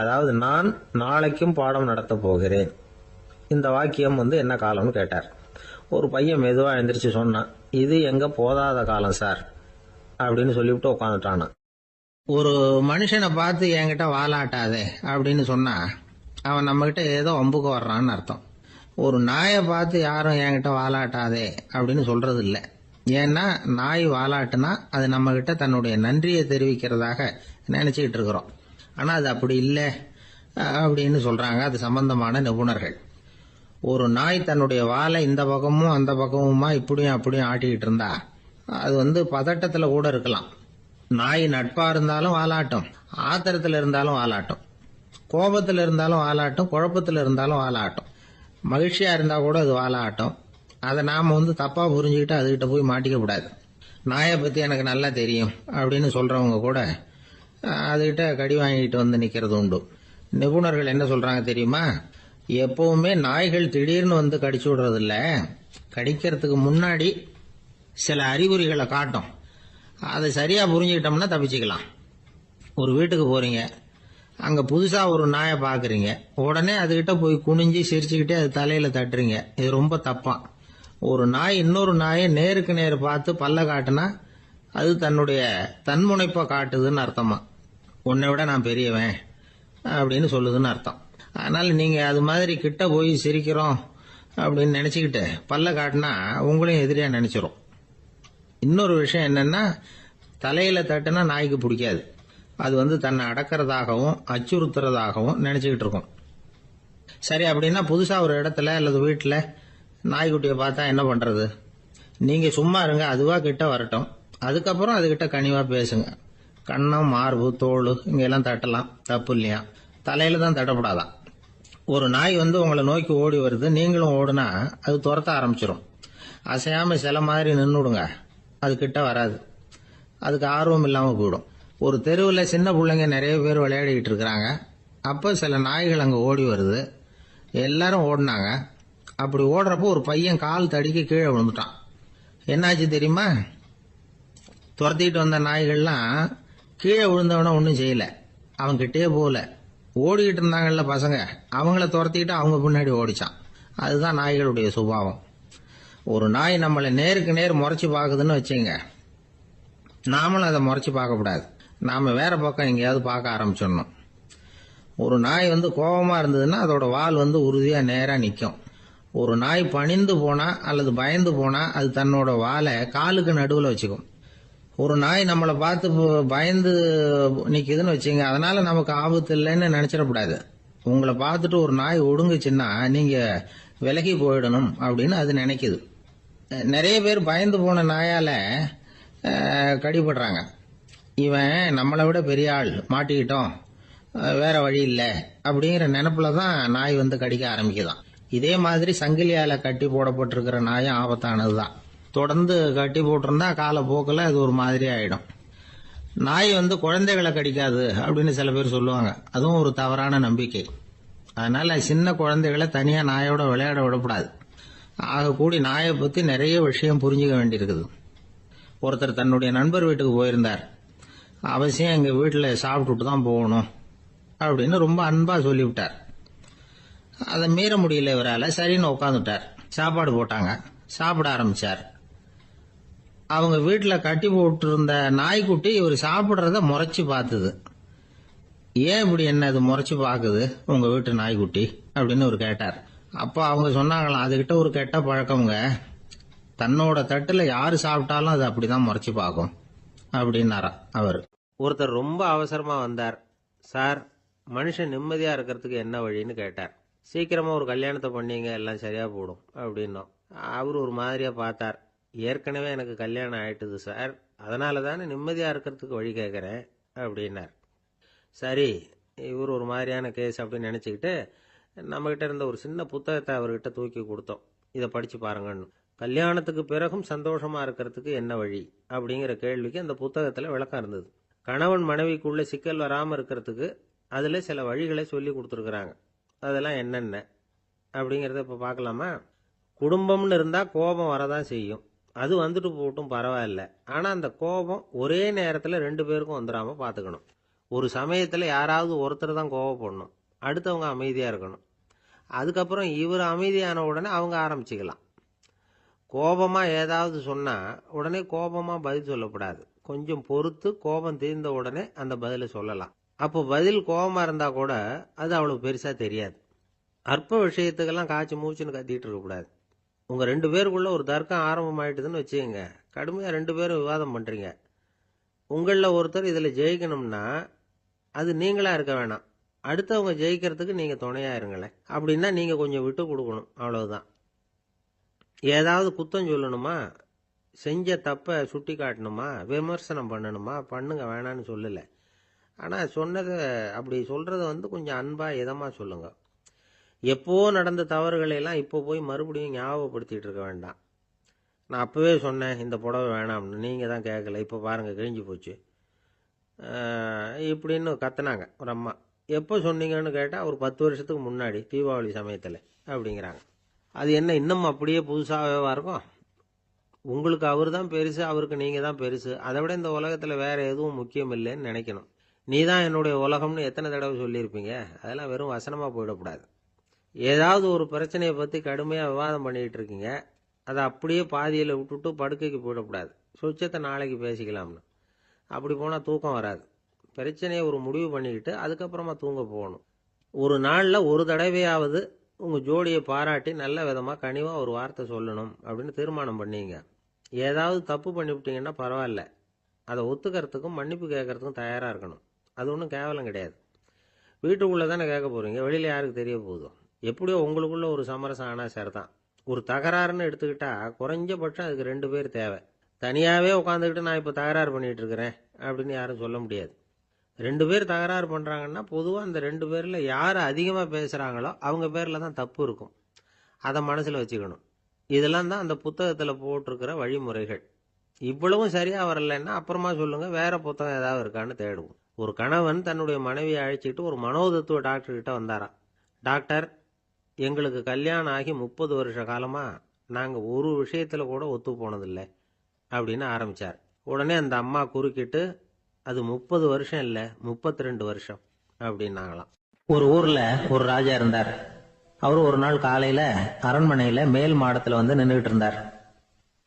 அதாவது நான் நாளைக்கும் பாடம் நடத்த போகிறேன், இந்த வாக்கியம் என்ன காலம்னு கேட்டார். ஒரு பையன் மெதுவாக எழுந்திரிச்சு சொன்னான், இது எங்க போதாத காலம் சார் அப்படின்னு சொல்லிவிட்டு உட்காந்துட்டானா. ஒரு மனுஷனை பார்த்து என்கிட்ட வாலாட்டாதே அப்படின்னு சொன்னா அவன் நம்மகிட்ட ஏதோ வம்புக்கு வர்றான்னு அர்த்தம். ஒரு நாயை பார்த்து யாரும் என்கிட்ட வாலாட்டாதே அப்படின்னு சொல்றது இல்லை. ஏன்னா நாய் வாலாட்டுனா அது நம்ம கிட்ட தன்னுடைய நன்றியை தெரிவிக்கிறதாக நினைச்சுக்கிட்டு இருக்கிறோம். ஆனா அது அப்படி இல்லை அப்படின்னு சொல்றாங்க அது சம்பந்தமான நிபுணர்கள். ஒரு நாய் தன்னுடைய வாலை இந்த பக்கமும் அந்த பக்கமுமா இப்படியும் அப்படியும் ஆட்டிக்கிட்டு இருந்தா அது பதட்டத்துல கூட இருக்கலாம். நாய் நட்பா இருந்தாலும் வாலாட்டும், ஆத்திரத்துல இருந்தாலும் வாலாட்டும், கோபத்துல இருந்தாலும் வாலாட்டும், குழப்பத்துல இருந்தாலும் வாலாட்டும், மகிழ்ச்சியா இருந்தா கூட அது வாலாட்டும். அதை நாம தப்பா புரிஞ்சுக்கிட்டு அதுகிட்ட போய் மாட்டிக்க கூடாது. நாயை பத்தி எனக்கு நல்லா தெரியும் அப்படின்னு சொல்றவங்க கூட அதுகிட்ட கடி வாங்கிட்டு நிக்கிறது உண்டு. நிபுணர்கள் என்ன சொல்றாங்க தெரியுமா? எப்பவுமே நாய்கள் திடீர்னு கடிச்சு விடுறது இல்ல, கடிக்கிறதுக்கு முன்னாடி சில அறிகுறிகளை காட்டும். அதை சரியா புரிஞ்சுக்கிட்டோம்னா தப்பிச்சுக்கலாம். ஒரு வீட்டுக்கு போறீங்க, அங்க புதுசா ஒரு நாயை பாக்குறீங்க, உடனே அதுகிட்ட போய் குனிஞ்சு சிரிச்சுக்கிட்டே அது தலையில தட்டுறீங்க. இது ரொம்ப தப்பா. ஒரு நாய் இன்னொரு நாயை நேருக்கு நேர் பார்த்து பல்ல காட்டுனா அது தன்னுடைய தன்முனைப்பை காட்டுதுன்னு அர்த்தமா. உன்னை விட நான் பெரியவன் அப்படின்னு சொல்லுதுன்னு அர்த்தம். அதனால நீங்க அது மாதிரி கிட்ட போய் சிரிக்கிறோம் அப்படின்னு நினைச்சுக்கிட்டு பல்ல காட்டினா உங்களையும் எதிரியா நினைச்சிரும். இன்னொரு விஷயம் என்னன்னா, தலையில தட்டுனா நாய்க்கு பிடிக்காது. அது தன்னை அடக்கிறதாகவும் அச்சுறுத்துறதாகவும் நினைச்சுக்கிட்டு இருக்கும். சரி, அப்படின்னா புதுசா ஒரு இடத்துல அல்லது வீட்டுல நாய்க்குட்டியை பார்த்தா என்ன பண்றது? நீங்க சும்மா இருங்க, அதுவா கிட்ட வரட்டும். அதுக்கப்புறம் அதுகிட்ட கனிவா பேசுங்க. கண்ணம், மார்பு, தோல் இங்கெல்லாம் தட்டலாம், தப்பு இல்லையா? தலையில தான் தட்டப்படாதான். ஒரு நாய் உங்களை நோக்கி ஓடி வருது, நீங்களும் ஓடுனா அது துரத்த ஆரம்பிச்சிடும். அசையாம சில மாதிரி நின்றுடுங்க, அது கிட்ட வராது. அதுக்கு ஆர்வம் இல்லாம போயிடும். ஒரு தெருவில் சின்ன பிள்ளைங்க நிறைய பேர் விளையாடிக்கிட்டு இருக்கிறாங்க. அப்ப சில நாய்கள் அங்க ஓடி வருது. எல்லாரும் ஓடினாங்க. அப்படி ஓடுறப்போ ஒரு பையன் கால் தடிக்க கீழே விழுந்துட்டான். என்னாச்சு தெரியுமா? துரத்திட்டு வந்த நாய்கள்லாம் கீழே விழுந்தவன ஒன்றும் செய்யல, அவன் கிட்டே போகல. ஓடிக்கிட்டு இருந்தாங்கல்ல பசங்க, அவங்கள துரத்திக்கிட்டு அவங்க பின்னாடி ஓடிச்சான். அதுதான் நாய்களுடைய சுபாவம். ஒரு நாய் நம்மளை நேருக்கு நேர் முறைச்சு பாக்குதுன்னு வச்சுங்க, நாமளும் அதை முறைச்சு பார்க்க கூடாது. நாம வேற பக்கம் எங்கேயாவது பார்க்க ஆரம்பிச்சிடணும். ஒரு நாய் கோபமா இருந்ததுன்னா அதோட வால் உறுதியா நேரா நிற்கும். ஒரு நாய் பணிந்து போனா அல்லது பயந்து போனா அது தன்னோட வாலை காலுக்கு நடுவில் வச்சுக்கும். ஒரு நாய் நம்மளை பார்த்து பயந்து நிக்குதுன்னு வச்சுங்க, அதனால நமக்கு ஆபத்து இல்லைன்னு நினைச்சிடக்கூடாது. உங்களை பார்த்துட்டு ஒரு நாய் ஒடுங்குச்சுன்னா நீங்க விலகி போயிடணும் அப்படின்னு அது நினைக்குது. நிறைய பேர் பயந்து போன நாயால கடிபடுறாங்க. இவன் நம்மளை விட பெரிய ஆள், மாட்டிக்கிட்டோம், வேற வழி இல்லை அப்படிங்கிற நினைப்புல தான் நாய் கடிக்க ஆரம்பிக்குதான். இதே மாதிரி சங்கிலியால கட்டி போடப்பட்டிருக்கிற நாயும் ஆபத்தானதுதான். தொடர்ந்து கட்டி போட்டிருந்தா காலப்போக்கில் அது ஒரு மாதிரி ஆயிடும். நாய் குழந்தைகளை கடிக்காது அப்படின்னு சில பேர் சொல்லுவாங்க. அதுவும் ஒரு தவறான நம்பிக்கை. அதனால சின்ன குழந்தைகளை தனியா நாயோட விளையாட விடக்கூடாது. ஆக கூடி நாயை பத்தி நிறைய விஷயம் புரிஞ்சுக்க வேண்டியிருக்குது. ஒருத்தர் தன்னுடைய நண்பர் வீட்டுக்கு போயிருந்தார். அவசியம் எங்க வீட்டுல சாப்பிட்டுட்டு தான் போகணும் அப்படின்னு ரொம்ப அன்பா சொல்லிவிட்டார். அதை மீற முடியல இவரால. சரின்னு உட்காந்துட்டார். சாப்பாடு போட்டாங்க, சாப்பிட ஆரம்பிச்சார். அவங்க வீட்டுல கட்டி போட்டு இருந்த நாய்க்குட்டி இவர் சாப்பிடுறத முறைச்சு பார்த்தது. ஏன் இப்படி என்ன இது முறைச்சு பாக்குது உங்க வீட்டு நாய்க்குட்டி அப்படின்னு அவர் கேட்டார். அப்போ அவங்க சொன்னாங்களாம், அதுகிட்ட ஒரு கெட்ட பழக்கம்ங்க, தன்னோட தட்டுல யாரு சாப்பிட்டாலும் அது அப்படிதான் முறைச்சு பார்க்கும் அப்படின்னாரா அவர். ஒருத்தர் ரொம்ப அவசரமா வந்தார். சார், மனுஷன் நிம்மதியா இருக்கிறதுக்கு என்ன வழின்னு கேட்டார். சீக்கிரமா ஒரு கல்யாணத்தை பண்ணீங்க, எல்லாம் சரியா போடும் அப்படின்னோம். அவர் ஒரு மாதிரியா பார்த்தார். ஏற்கனவே எனக்கு கல்யாணம் ஆயிட்டுது சார், அதனால தானே நிம்மதியா இருக்கிறதுக்கு வழி கேட்கறேன் அப்படின்னார். சரி, இவர் ஒரு மாதிரியான கேஸ் அப்படின்னு நினைச்சுக்கிட்டு நம்மகிட்ட இருந்த ஒரு சின்ன புத்தகத்தை அவர்கிட்ட தூக்கி கொடுத்தோம். இதை படிச்சு பாருங்கன்னு. கல்யாணத்துக்கு பிறகும் சந்தோஷமா இருக்கிறதுக்கு என்ன வழி அப்படிங்கிற கேள்விக்கு அந்த புத்தகத்துல விளக்கம் இருந்தது. கணவன் மனைவிக்குள்ள சிக்கல் வராம இருக்கிறதுக்கு அதுல சில வழிகளை சொல்லி கொடுத்துருக்குறாங்க. அதெல்லாம் என்னென்ன அப்படிங்கறத இப்ப பார்க்கலாமா? குடும்பம்னு இருந்தா கோபம் வரதான் செய்யும். அது வந்துட்டு போட்டும் பரவாயில்ல. ஆனா அந்த கோபம் ஒரே நேரத்துல ரெண்டு பேருக்கும் வந்துடாம பாத்துக்கணும். ஒரு சமயத்துல யாராவது ஒருத்தர் தான் கோபப்படணும், அடுத்தவங்க அமைதியா இருக்கணும். அதுக்கப்புறம் இவர் அமைதியான உடனே அவங்க ஆரம்பிச்சுக்கலாம். கோபமா ஏதாவது சொன்னா உடனே கோபமா பதில் சொல்லக்கூடாது. கொஞ்சம் பொறுத்து கோபம் தீர்ந்த உடனே அந்த பதிலை சொல்லலாம். அப்போ பதில் கோபமா இருந்தா கூட அது அவ்வளவு பெருசா தெரியாது. அற்ப விஷயத்துக்கெல்லாம் காய்ச்சி மூச்சுன்னு கத்திட்டு இருக்கக்கூடாது. உங்க ரெண்டு பேருக்குள்ள ஒரு தர்க்கம் ஆரம்பம் ஆயிட்டுதுன்னு வச்சுக்கோங்க. கடுமையா ரெண்டு பேரும் விவாதம் பண்றீங்க. உங்கள ஒருத்தர் இதுல ஜெயிக்கணும்னா அது நீங்களா இருக்க வேணாம், அடுத்தவங்க ஜெயிக்கிறதுக்கு நீங்க துணையா இருங்களேன். அப்படின்னா நீங்க கொஞ்சம் விட்டு கொடுக்கணும், அவ்வளவுதான். ஏதாவது குத்தம் சொல்லணுமா, செஞ்ச தப்பை சுட்டி காட்டணுமா, விமர்சனம் பண்ணணுமா, பண்ணுங்க, வேணான்னு சொல்லல. ஆனா சொன்னதை அப்படி சொல்றத கொஞ்சம் அன்பா இதமா சொல்லுங்க. எப்போ நடந்த தவறுகளை எல்லாம் இப்போ போய் மறுபடியும் ஞாபகப்படுத்திட்டு இருக்க வேண்டாம். நான் அப்பவே சொன்னேன் இந்த புடவை வேணாம்னு, நீங்க தான் கேட்கல, இப்போ பாருங்க கிழிஞ்சு போச்சு இப்படின்னு கத்துனாங்க ஒரு அம்மா. எப்போ சொன்னீங்கன்னு கேட்டால் ஒரு 10 வருஷத்துக்கு முன்னாடி தீபாவளி சமயத்தில் அப்படிங்கிறாங்க. அது என்ன இன்னும் அப்படியே புதுசாகவே இருக்கும்? உங்களுக்கு அவர் தான் பெருசு, அவருக்கு நீங்கள் தான் பெருசு. அதை விட இந்த உலகத்தில் வேற எதுவும் முக்கியம் இல்லைன்னு நினைக்கணும். நீ தான் என்னுடைய உலகம்னு எத்தனை தடவை சொல்லியிருப்பீங்க? அதெல்லாம் வெறும் வசனமாக போயிடக்கூடாது. ஏதாவது ஒரு பிரச்சனையை பற்றி கடுமையாக விவாதம் பண்ணிக்கிட்டு இருக்கீங்க, அதை அப்படியே பாதியில் விட்டுட்டு படுக்கைக்கு போயிடக்கூடாது. சொச்சத்தை நாளைக்கு பேசிக்கலாம்னு. அப்படி போனால் தூக்கம் வராது. பிரச்சனையை ஒரு முடிவு பண்ணிக்கிட்டு அதுக்கப்புறமா தூங்க போகணும். ஒரு நாளில் ஒரு தடவையாவது உங்கள் ஜோடியை பாராட்டி நல்ல விதமாக கனிவாக ஒரு வார்த்தை சொல்லணும் அப்படின்னு தீர்மானம் பண்ணீங்க. ஏதாவது தப்பு பண்ணிவிட்டீங்கன்னா பரவாயில்ல, அதை ஒத்துக்கிறதுக்கும் மன்னிப்பு கேட்கறதுக்கும் தயாராக இருக்கணும். அது ஒன்றும் கேவலம் கிடையாது. வீட்டுக்குள்ளே தானே கேட்க போகிறீங்க, வெளியில் யாருக்கு தெரிய போகுதோ? எப்படியோ உங்களுக்குள்ள ஒரு சமரசம் ஆனால் சரிதான். ஒரு தகராறுன்னு எடுத்துக்கிட்டா குறைஞ்சபட்சம் அதுக்கு 2 பேர் தேவை. தனியாகவே உட்காந்துக்கிட்டு நான் இப்போ தகராறு பண்ணிகிட்டு இருக்கிறேன் அப்படின்னு யாரும் சொல்ல முடியாது. 2 பேர் தகராறு பண்ணுறாங்கன்னா பொதுவாக அந்த 2 பேரில் யார் அதிகமாக பேசுகிறாங்களோ அவங்க பேரில் தான் தப்பு இருக்கும். அதை மனசில் வச்சுக்கணும். இதெல்லாம் தான் அந்த புத்தகத்தில் போட்டிருக்கிற வழிமுறைகள். இவ்வளவும் சரியாக வரலைன்னா அப்புறமா சொல்லுங்கள், வேற புத்தகம் ஏதாவது இருக்கான்னு தேடுவோம். ஒரு கணவன் தன்னுடைய மனைவியை அழைச்சிட்டு ஒரு மனோதத்துவ டாக்டர்கிட்ட வந்தாராம். டாக்டர், எங்களுக்கு கல்யாணம் ஆகி 30 வருஷ காலமாக நாங்கள் ஒரு விஷயத்தில் கூட ஒத்து போனதில்லை அப்படின்னு ஆரம்பித்தார். உடனே அந்த அம்மா குறுக்கிட்டு, அது 30 வருஷம் இல்லை, 32 வருஷம் அப்படின்னாங்களாம். ஒரு ஊரில் ஒரு ராஜா இருந்தார். அவர் ஒரு நாள் காலையில் அரண்மனையில் மேல் மாடத்தில் நின்றுகிட்டு இருந்தார்.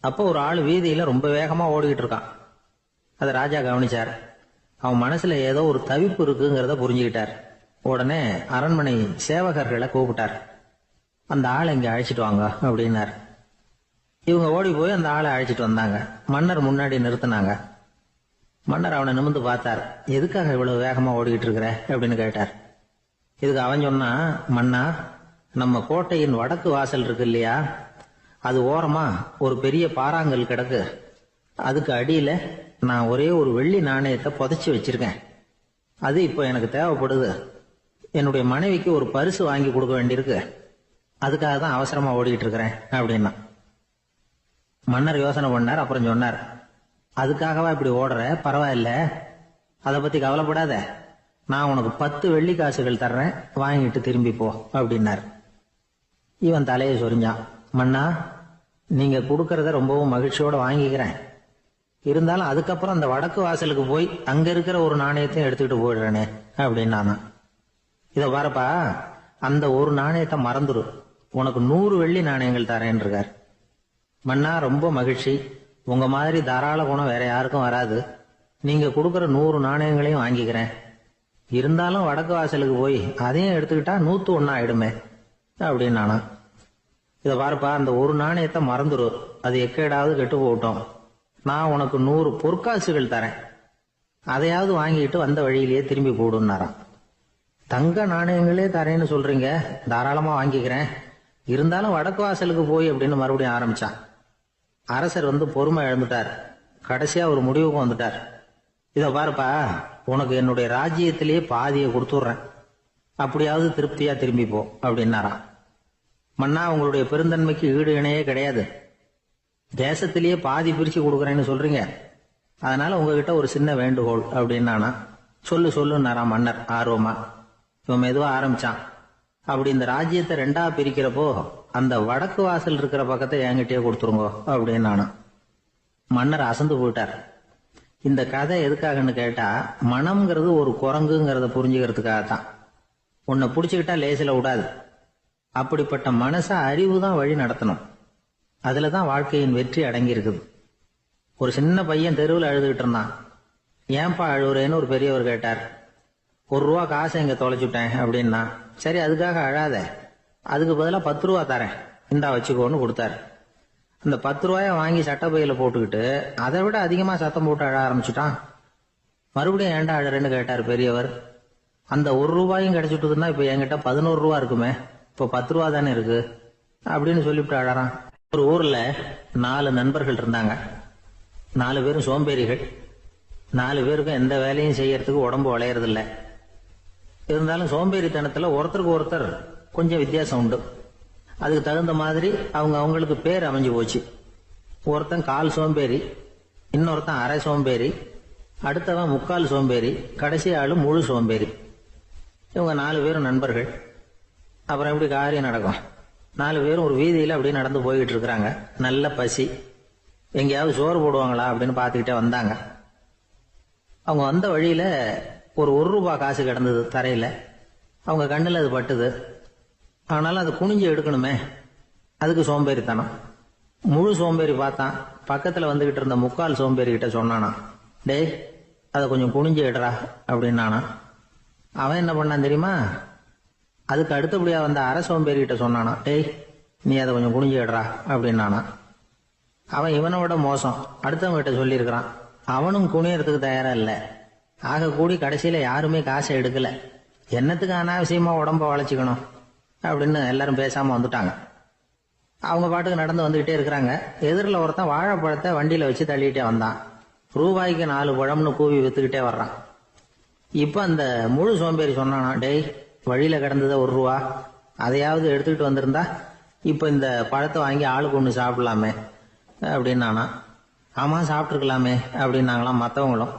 அப்போ ஒரு ஆள் வீதியில் ரொம்ப வேகமாக ஓடிக்கிட்டு இருக்கான். அதை ராஜா கவனிச்சார். அவன் மனசில் ஏதோ ஒரு தவிப்பு இருக்குங்கிறத புரிஞ்சுக்கிட்டார். உடனே அரண்மனை சேவகர்களை கூப்பிட்டார். அந்த ஆளை இங்கே அழைச்சிட்டு வாங்க அப்படின்னார். இவங்க ஓடி போய் அந்த ஆளை அழைச்சிட்டு வந்தாங்க. மன்னர் முன்னாடி நிறுத்தினாங்க. மன்னர் அவனை நிமிர்ந்து பார்த்தார். எதுக்காக இவ்வளவு வேகமா ஓடிக்கிட்டு இருக்கிற அப்படின்னு கேட்டார். இதுக்கு அவன் சொன்னா, மன்னா, நம்ம கோட்டையின் வடக்கு வாசல் இருக்கு இல்லையா, அது ஓரமா ஒரு பெரிய பாறாங்கல் கிடக்கு. அதுக்கு அடியில நான் ஒரே ஒரு வெள்ளி நாணயத்தை புதைச்சி வச்சிருக்கேன். அது இப்போ எனக்கு தேவைப்படுது. என்னுடைய மனைவிக்கு ஒரு பரிசு வாங்கி கொடுக்க வேண்டியிருக்கு. அதுக்காக தான் அவசரமா ஓடிக்கிட்டு இருக்கிறேன் அப்படின்னா. மன்னர் யோசனை பண்ணார். அப்புறம் சொன்னார், அதுக்காகவா இப்படி ஓடுற? பரவாயில்ல, அதை பத்தி கவலைப்படாத. நான் உனக்கு 10 வெள்ளி காசுகள் தர்றேன், வாங்கிட்டு திரும்பி போ அப்படின்னார். இவன் தலையை சொரிஞ்சான். மன்னா, நீங்க கொடுக்கறத ரொம்பவும் மகிழ்ச்சியோட வாங்கிக்கிறேன். இருந்தாலும் அதுக்கப்புறம் அந்த வடக்கு வாசலுக்கு போய் அங்க இருக்கிற ஒரு நாணயத்தையும் எடுத்துக்கிட்டு போயிடுறேனே அப்படின்னா. இத பாருப்பா, அந்த ஒரு நாணயத்தை மறந்துடு, உனக்கு 100 வெள்ளி நாணயங்கள் தரேன் இருக்கார். மன்னா, ரொம்ப மகிழ்ச்சி. உங்க மாதிரி தாராள குணம் வேற யாருக்கும் வராது. நீங்க கொடுக்கற 100 நாணயங்களையும் வாங்கிக்கிறேன். இருந்தாலும் வடக்கு வாசலுக்கு போய் அதையும் எடுத்துக்கிட்டா 101 ஆயிடுமே அப்படின்னானா. இத பாருப்பா, அந்த ஒரு நாணயத்தை மறந்துடு, அது எக்கேடாவது கெட்டு போகட்டும். நான் உனக்கு 100 பொற்காசுகள் தரேன், அதையாவது வாங்கிட்டு வந்த வழியிலேயே திரும்பி போடுன்னாராம். தங்க நாணயங்களே தரேன்னு சொல்றீங்க, தாராளமா வாங்கிக்கிறேன். இருந்தாலும் வடக்கு வாசலுக்கு போய் அப்படின்னு மறுபடியும் ஆரம்பிச்சான். அரசர் பொறுமை இழந்துட்டார். கடைசியா ஒரு முடிவுக்கு வந்துட்டார். இத பாருப்பா, உனக்கு என்னுடைய ராஜ்யத்திலேயே பாதியை கொடுத்துடுறேன், அப்படியாவது திருப்தியா திரும்பி போ அப்படின்னாராம். மன்னா, உங்களுடைய பெருந்தன்மைக்கு ஈடு இணையே கிடையாது. தேசத்திலேயே பாதி பிரிச்சு கொடுக்குறேன்னு சொல்றீங்க, அதனால உங்ககிட்ட ஒரு சின்ன வேண்டுகோள் அப்படின்னானா. சொல்லுன்னாராம் மன்னர் ஆர்வமா. இவன் மெதுவா ஆரம்பிச்சான். அப்படி இந்த ராஜ்யத்தை 2ஆ பிரிக்கிறப்போ அந்த வடக்கு வாசல் இருக்கிற பக்கத்தை என்கிட்டயே கொடுத்துருங்க அப்படின்னு. மன்னர் அசந்து போயிட்டார். இந்த கதை எதுக்காகன்னு கேட்டா, மனம்ங்கிறது ஒரு குரங்குங்கிறத புரிஞ்சுக்கிறதுக்காகத்தான். உன்னை பிடிச்சுக்கிட்டா லேசில விடாது. அப்படிப்பட்ட மனச அறிவு தான் வழி நடத்தணும். அதுலதான் வாழ்க்கையின் வெற்றி அடங்கி இருக்குது. ஒரு சின்ன பையன் தெருவில் அழுதுகிட்டு இருந்தான். ஏன்பா அழுவுறேன்னு ஒரு பெரியவர் கேட்டார். 1 ரூபா காசை இங்க தொலைச்சுட்டேன் அப்படின்னா. சரி, அதுக்காக அழாத, அதுக்கு பதிலாக 10 ரூபா தரேன், இந்தா வச்சுக்கோன்னு கொடுத்தாரு. அந்த 10 ரூபாய வாங்கி சட்டப்பையில போட்டுக்கிட்டு அதை விட அதிகமா சத்தம் போட்டு அழ ஆரம்பிச்சுட்டான். மறுபடியும் ஏன்டா அழறேன்னு கேட்டார் பெரியவர். அந்த 1 ரூபாயும் கிடைச்சிட்டுதுன்னா இப்ப என்கிட்ட 11 ரூபா இருக்குமே, இப்ப 10 ரூபா தானே இருக்கு அப்படின்னு சொல்லிவிட்டு அழறான். ஒரு ஊர்ல 4 நண்பர்கள் இருந்தாங்க. 4 பேரும் சோம்பேறிகள். 4 பேருக்கும் எந்த வேலையும் செய்யறதுக்கு உடம்பு வளையறதில்ல. இருந்தாலும் சோம்பேறித்தனத்துல ஒருத்தருக்கு ஒருத்தர் கொஞ்சம் வித்தியாசம் உண்டு. அதுக்கு தகுந்த மாதிரி அவங்களுக்கு பேர் அமைஞ்சு போச்சு. ஒருத்தன் கால் சோம்பேறி, இன்னொருத்தன் அரை சோம்பேறி, அடுத்தவன் முக்கால் சோம்பேறி, கடைசி ஆளு முழு சோம்பேறி. இவங்க 4 பேரும் நண்பர்கள். அப்புறம் எப்படி காரியம் நடக்கும்? 4 பேரும் ஒரு வீதியில அப்படியே நடந்து போய்கிட்டு இருக்கிறாங்க. நல்ல பசி. எங்கேயாவது சோறு போடுவாங்களா அப்படின்னு பார்த்துக்கிட்டே வந்தாங்க. அவங்க வந்த வழியில ஒரு 1 ரூபா காசு கிடந்தது தரையில. அவங்க கண்ணில் அது பட்டுது. ஆனாலும் அது குனிஞ்சு எடுக்கணுமே, அதுக்கு சோம்பேறித்தனம். முழு சோம்பேறி பார்த்தான். பக்கத்துல வந்துகிட்டு இருந்த முக்கால் சோம்பேறி கிட்ட சொன்னானா, டேய் அதை கொஞ்சம் குனிஞ்சு எடுறா அப்படின்னானா. அவன் என்ன பண்ணான் தெரியுமா? அதுக்கு அடுத்தபடியா வந்த அரை சோம்பேறி கிட்ட சொன்னானா, டேய் நீ அதை கொஞ்சம் குனிஞ்சு எடுறா அப்படின்னானா. அவன் இவனை விட மோசம். அடுத்தவங்க கிட்ட சொல்லியிருக்கிறான். அவனும் குனியறதுக்கு தயாரா இல்லை. ஆக கூடி கடைசியில யாருமே காசை எடுக்கல. என்னத்துக்கு அனாவசியமா உடம்ப வளைச்சிக்கணும் அப்படின்னு எல்லாரும் பேசாம வந்துட்டாங்க. அவங்க பாட்டுக்கு நடந்து வந்துகிட்டே இருக்கிறாங்க. எதிரில் ஒருத்தன் வாழைப்பழத்தை வண்டியில வச்சு தள்ளிட்டே வந்தான். ரூபாய்க்கு 4 பழம்னு கூவி வித்துக்கிட்டே வர்றான். இப்ப அந்த முழு சோம்பேறி சொன்னானா, டேய் வழியில கிடந்தத 1 ரூபா, அதையாவது எடுத்துக்கிட்டு வந்திருந்தா இப்ப இந்த பழத்தை வாங்கி ஆளுக்கு ஒண்ணு சாப்பிடலாமே அப்படின்னானா. ஆமா சாப்பிட்டுருக்கலாமே அப்படின்னாங்களாம் மற்றவங்களும்.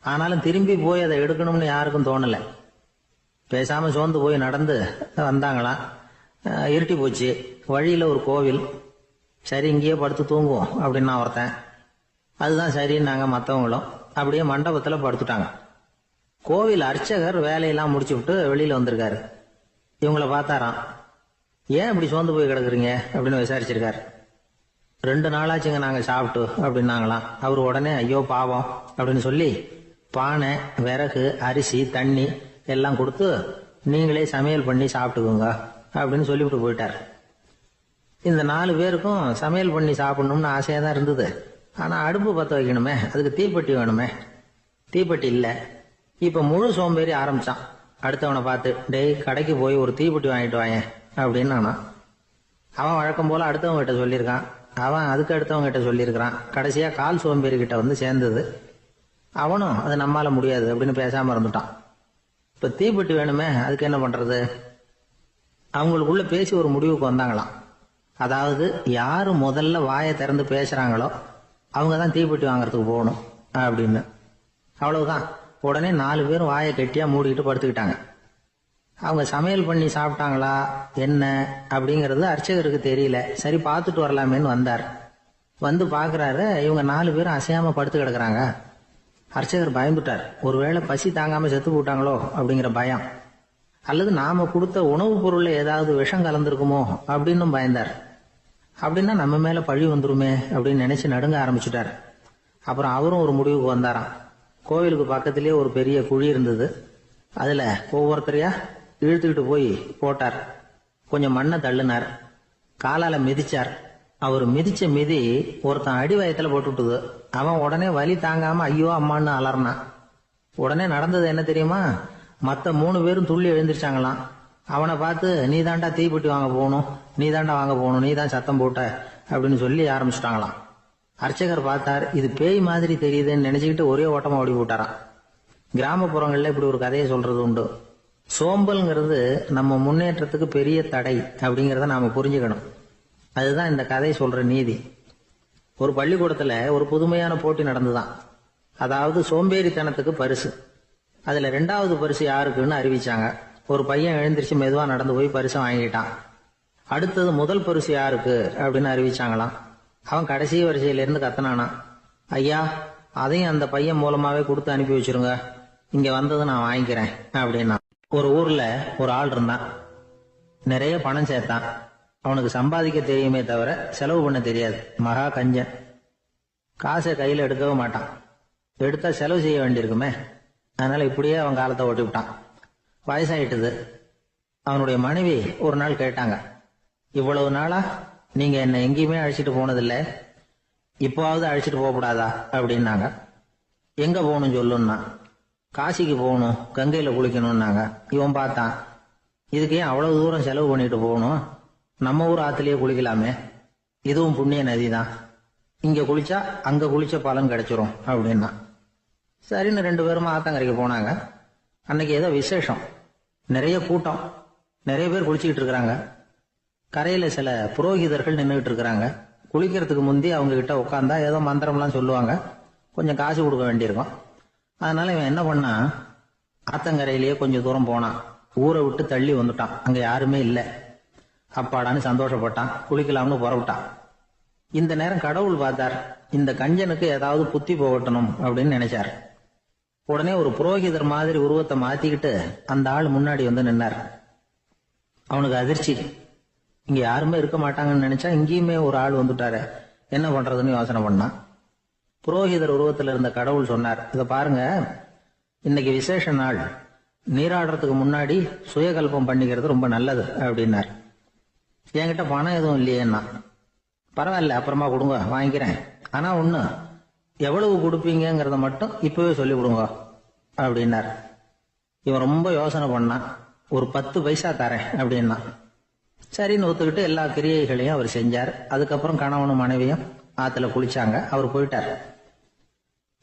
ஆனாலும் திரும்பி போய் அதை எடுக்கணும்னு யாருக்கும் தோணல. பேசாம சோர்ந்து போய் நடந்து வந்தாங்களாம். இருட்டி போச்சு. வழியில ஒரு கோவில். சரி இங்கேயே படுத்து தூங்குவோம் அப்படின்னா ஒருத்தன். அதுதான் சரின்னாங்க மற்றவங்களும். அப்படியே மண்டபத்துல படுத்துட்டாங்க. கோவில் அர்ச்சகர் வேலையெல்லாம் முடிச்சு விட்டு வெளியில வந்திருக்காரு. இவங்கள பார்த்தாராம். ஏன் இப்படி சோர்ந்து போய் கிடக்குறீங்க அப்படின்னு விசாரிச்சிருக்காரு. 2 நாளாச்சுங்க நாங்க சாப்பிட்டு அப்படின்னாங்களாம். அவர் உடனே ஐயோ பாவம் அப்படின்னு சொல்லி பானை, விறகு, அரிசி, தண்ணி எல்லாம் கொடுத்து நீங்களே சமையல் பண்ணி சாப்பிட்டுக்கோங்க அப்படின்னு சொல்லிவிட்டு போயிட்டார். இந்த 4 பேருக்கும் சமையல் பண்ணி சாப்பிடணும்னு ஆசையா தான் இருந்தது. ஆனா அடுப்பு பற்ற வைக்கணுமே, அதுக்கு தீப்பெட்டி வேணுமே. தீப்பெட்டி இல்ல. இப்ப முழு சோம்பேறி ஆரம்பிச்சான். அடுத்தவனை பார்த்து, டேய் கடைக்கு போய் ஒரு தீப்பெட்டி வாங்கிட்டு வாயேன் அப்படின்னு நானா. அவன் வழக்கம் போல அடுத்தவங்க கிட்ட சொல்லியிருக்கான். அவன் அதுக்கு அடுத்தவங்க கிட்ட சொல்லியிருக்கிறான். கடைசியா கால் சோம்பேறி கிட்ட வந்து சேர்ந்தது. அவனும் அது நம்மால முடியாது அப்படின்னு பேசாம இருந்துட்டான். இப்ப தீப்பெட்டி வேணுமே, அதுக்கு என்ன பண்றது? அவங்களுக்குள்ள பேசி ஒரு முடிவுக்கு வந்தாங்களாம். அதாவது யாரு முதல்ல வாயை திறந்து பேசுறாங்களோ அவங்கதான் தீப்பெட்டி வாங்கறதுக்கு போகணும் அப்படின்னு. அவ்வளவுதான். உடனே 4 பேரும் வாயை கெட்டியா மூடிக்கிட்டு படுத்துக்கிட்டாங்க. அவங்க சமையல் பண்ணி சாப்பிட்டாங்களா என்ன அப்படிங்கறது அர்ச்சகருக்கு தெரியல. சரி பார்த்துட்டு வரலாமேன்னு வந்தார். வந்து பாக்குறாரு, இவங்க 4 பேரும் அசையாம படுத்து கிடக்குறாங்க. அர்ச்சகர் பயந்துட்டார். ஒருவேளை பசி தாங்காம செத்து போட்டாங்களோ அப்படிங்கிற பயம், அல்லது நாம கொடுத்த உணவுப் பொருள்ல ஏதாவது விஷம் கலந்துருக்குமோ அப்படின்னு பயந்தார். அப்படின்னா நம்ம மேல பழி வந்துருமே அப்படின்னு நினைச்சு நடுங்க ஆரம்பிச்சுட்டார். அப்புறம் அவரும் ஒரு முடிவுக்கு வந்தாராம். கோவிலுக்கு பக்கத்திலேயே ஒரு பெரிய குழி இருந்தது. அதுல ஒவ்வொருத்தரையா இழுத்துக்கிட்டு போய் போட்டார். கொஞ்சம் மண்ணை தள்ளினார். காலால மிதிச்சார். அவர் மிதிச்ச மிதி ஒருத்தன் அடி வயத்துல போட்டுவிட்டது. அவன் உடனே வலி தாங்காம ஐயோ அம்மான்னு அலர்னான். உடனே நடந்தது என்ன தெரியுமா? மத்த 3 பேரும் துள்ளி எழுந்திருச்சாங்களாம். அவனை பார்த்து நீ தாண்டா தீப்பெட்டி வாங்க போகணும், நீ தாண்டா வாங்க போகணும், நீ தான் சத்தம் போட்ட அப்படின்னு சொல்லி ஆரம்பிச்சுட்டாங்களாம். அர்ச்சகர் பார்த்தார். இது பேய் மாதிரி தெரியுதுன்னு நினைச்சுக்கிட்டு ஒரே ஓட்டமா ஓடி போட்டாராம். கிராமப்புறங்கள்ல இப்படி ஒரு கதையை சொல்றது உண்டு. சோம்பல்ங்கிறது நம்ம முன்னேற்றத்துக்கு பெரிய தடை அப்படிங்கறத நாம புரிஞ்சுக்கணும். அதுதான் இந்த கதை சொல்ற நீதி. ஒரு பள்ளிக்கூடத்துல ஒரு புதுமையான போட்டி நடந்துதான். அதாவது சோம்பேறித்தனத்துக்கு பரிசு. அதுல 2வது பரிசு யாருக்குன்னு அறிவிச்சாங்க. ஒரு பையன் எழுந்திருச்சு மெதுவா நடந்து போய் பரிசை வாங்கிட்டான். அடுத்தது முதல் பரிசு யாருக்கு அப்படின்னு அறிவிச்சாங்களாம். அவன் கடைசி வரிசையில இருந்து கத்தனானா, ஐயா அதையும் அந்த பையன் மூலமாவே கொடுத்து அனுப்பி வச்சிருங்க, இங்க வந்தது நான் வாங்கிக்கிறேன் அப்படின்னா. ஒரு ஊர்ல ஒரு ஆள் இருந்தான். நிறைய பணம் சேர்த்தான். அவனுக்கு சம்பாதிக்க தெரியுமே தவிர செலவு பண்ண தெரியாது. மகா கஞ்சன். காசை கையில எடுக்கவே மாட்டான். எடுத்தா செலவு செய்ய வேண்டியிருக்குமே. அதனால இப்படியே அவன் காலத்தை ஓட்டி விட்டான். வயசாயிட்டது. அவனுடைய மனைவி ஒரு நாள் கேட்டாங்க, இவ்வளவு நாளா நீங்க என்ன எங்கேயுமே அழைச்சிட்டு போனதில்லை, இப்போவாவது அழைச்சிட்டு போகக்கூடாதா அப்படின்னாங்க. எங்க போகணும் சொல்லுன்னா. காசிக்கு போகணும், கங்கையில குளிக்கணும்னாங்க. இவன் பார்த்தான், இதுக்கு ஏன் அவ்வளவு தூரம் செலவு பண்ணிட்டு போகணும், நம்ம ஊர் ஆத்துலயே குளிக்கலாமே, இதுவும் புண்ணிய நதி தான், இங்க குளிச்சா அங்க குளிச்ச பலன் கிடைச்சிரும் அப்படின்னா. சரின்னு 2 பேரும் ஆத்தங்கரைக்கு போனாங்க. அன்னைக்கு ஏதோ விசேஷம், நிறைய கூட்டம், நிறைய பேர் குளிச்சுக்கிட்டு இருக்கிறாங்க. கரையில சில புரோகிதர்கள் நின்றுகிட்டு இருக்கிறாங்க. குளிக்கிறதுக்கு முந்தி அவங்க கிட்ட உட்காந்தா ஏதோ மந்திரம்லாம் சொல்லுவாங்க, கொஞ்சம் காசு கொடுக்க வேண்டியிருக்கும். அதனால இவன் என்ன பண்ணா, ஆத்தங்கரையிலேயே கொஞ்சம் தூரம் போனான். ஊரை விட்டு தள்ளி வந்துட்டான், அங்க யாருமே இல்லை. அப்பாடான்னு சந்தோஷப்பட்டான், குளிக்கலாம்னு புறப்பட்டான். இந்த நேரம் கடவுள் பார்த்தார், இந்த கஞ்சனுக்கு ஏதாவது புத்தி போகட்டணும் அப்படின்னு நினைச்சார். உடனே ஒரு புரோகிதர் மாதிரி உருவத்தை மாத்திக்கிட்டு அந்த ஆள் முன்னாடி வந்து நின்னார். அவனுக்கு அதிர்ச்சி, இங்க யாருமே இருக்க மாட்டாங்கன்னு நினைச்சா இங்கேயுமே ஒரு ஆள் வந்துட்டாரு, என்ன பண்றதுன்னு யோசனை பண்ணான். புரோகிதர் உருவத்தில் இருந்த கடவுள் சொன்னார், இதை பாருங்க, இன்னைக்கு விசேஷ நாள், நீராடுறதுக்கு முன்னாடி சுயகல்பம் பண்ணிக்கிறது ரொம்ப நல்லது அப்படின்னார். என்கிட்ட பணம் எதுவும் இல்லையேன்னா. பரவாயில்ல, அப்புறமா கொடுங்க, வாங்கிக்கிறேன். ஆனா ஒண்ணு, எவ்வளவு கொடுப்பீங்கிறத மட்டும் இப்பவே சொல்லி கொடுங்க அப்படின்னார். இவன் ரொம்ப யோசனை பண்ணான். ஒரு 10 பைசா தரேன் அப்படின்னா. சரின்னு ஒத்துக்கிட்டு எல்லா கிரியைகளையும் அவர் செஞ்சார். அதுக்கப்புறம் கணவனும் மனைவியும் ஆத்துல குளிச்சாங்க. அவர் போயிட்டார்.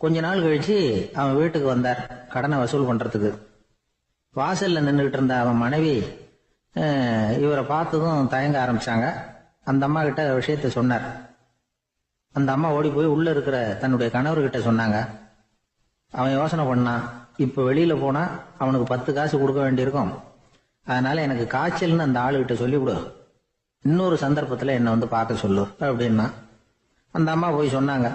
கொஞ்ச நாள் கழிச்சு அவன் வீட்டுக்கு வந்தார், கடனை வசூல் பண்றதுக்கு. வாசல்ல நின்றுகிட்டு இருந்த அவன் மனைவி இவரை பார்த்ததும் தயங்க ஆரம்பிச்சாங்க. அந்த அம்மா கிட்ட விஷயத்த சொன்னார். அந்த அம்மா ஓடி போய் உள்ள இருக்கிற தன்னுடைய கணவர்கிட்ட சொன்னாங்க. அவன் யோசனை பண்ணான், இப்ப வெளியில போனா அவனுக்கு 10 காசு கொடுக்க வேண்டியிருக்கும், அதனால எனக்கு காய்ச்சல்னு அந்த ஆளுகிட்ட சொல்லிவிடு, இன்னொரு சந்தர்ப்பத்துல என்னை வந்து பார்க்க சொல்லு அப்படின்னா. அந்த அம்மா போய் சொன்னாங்க.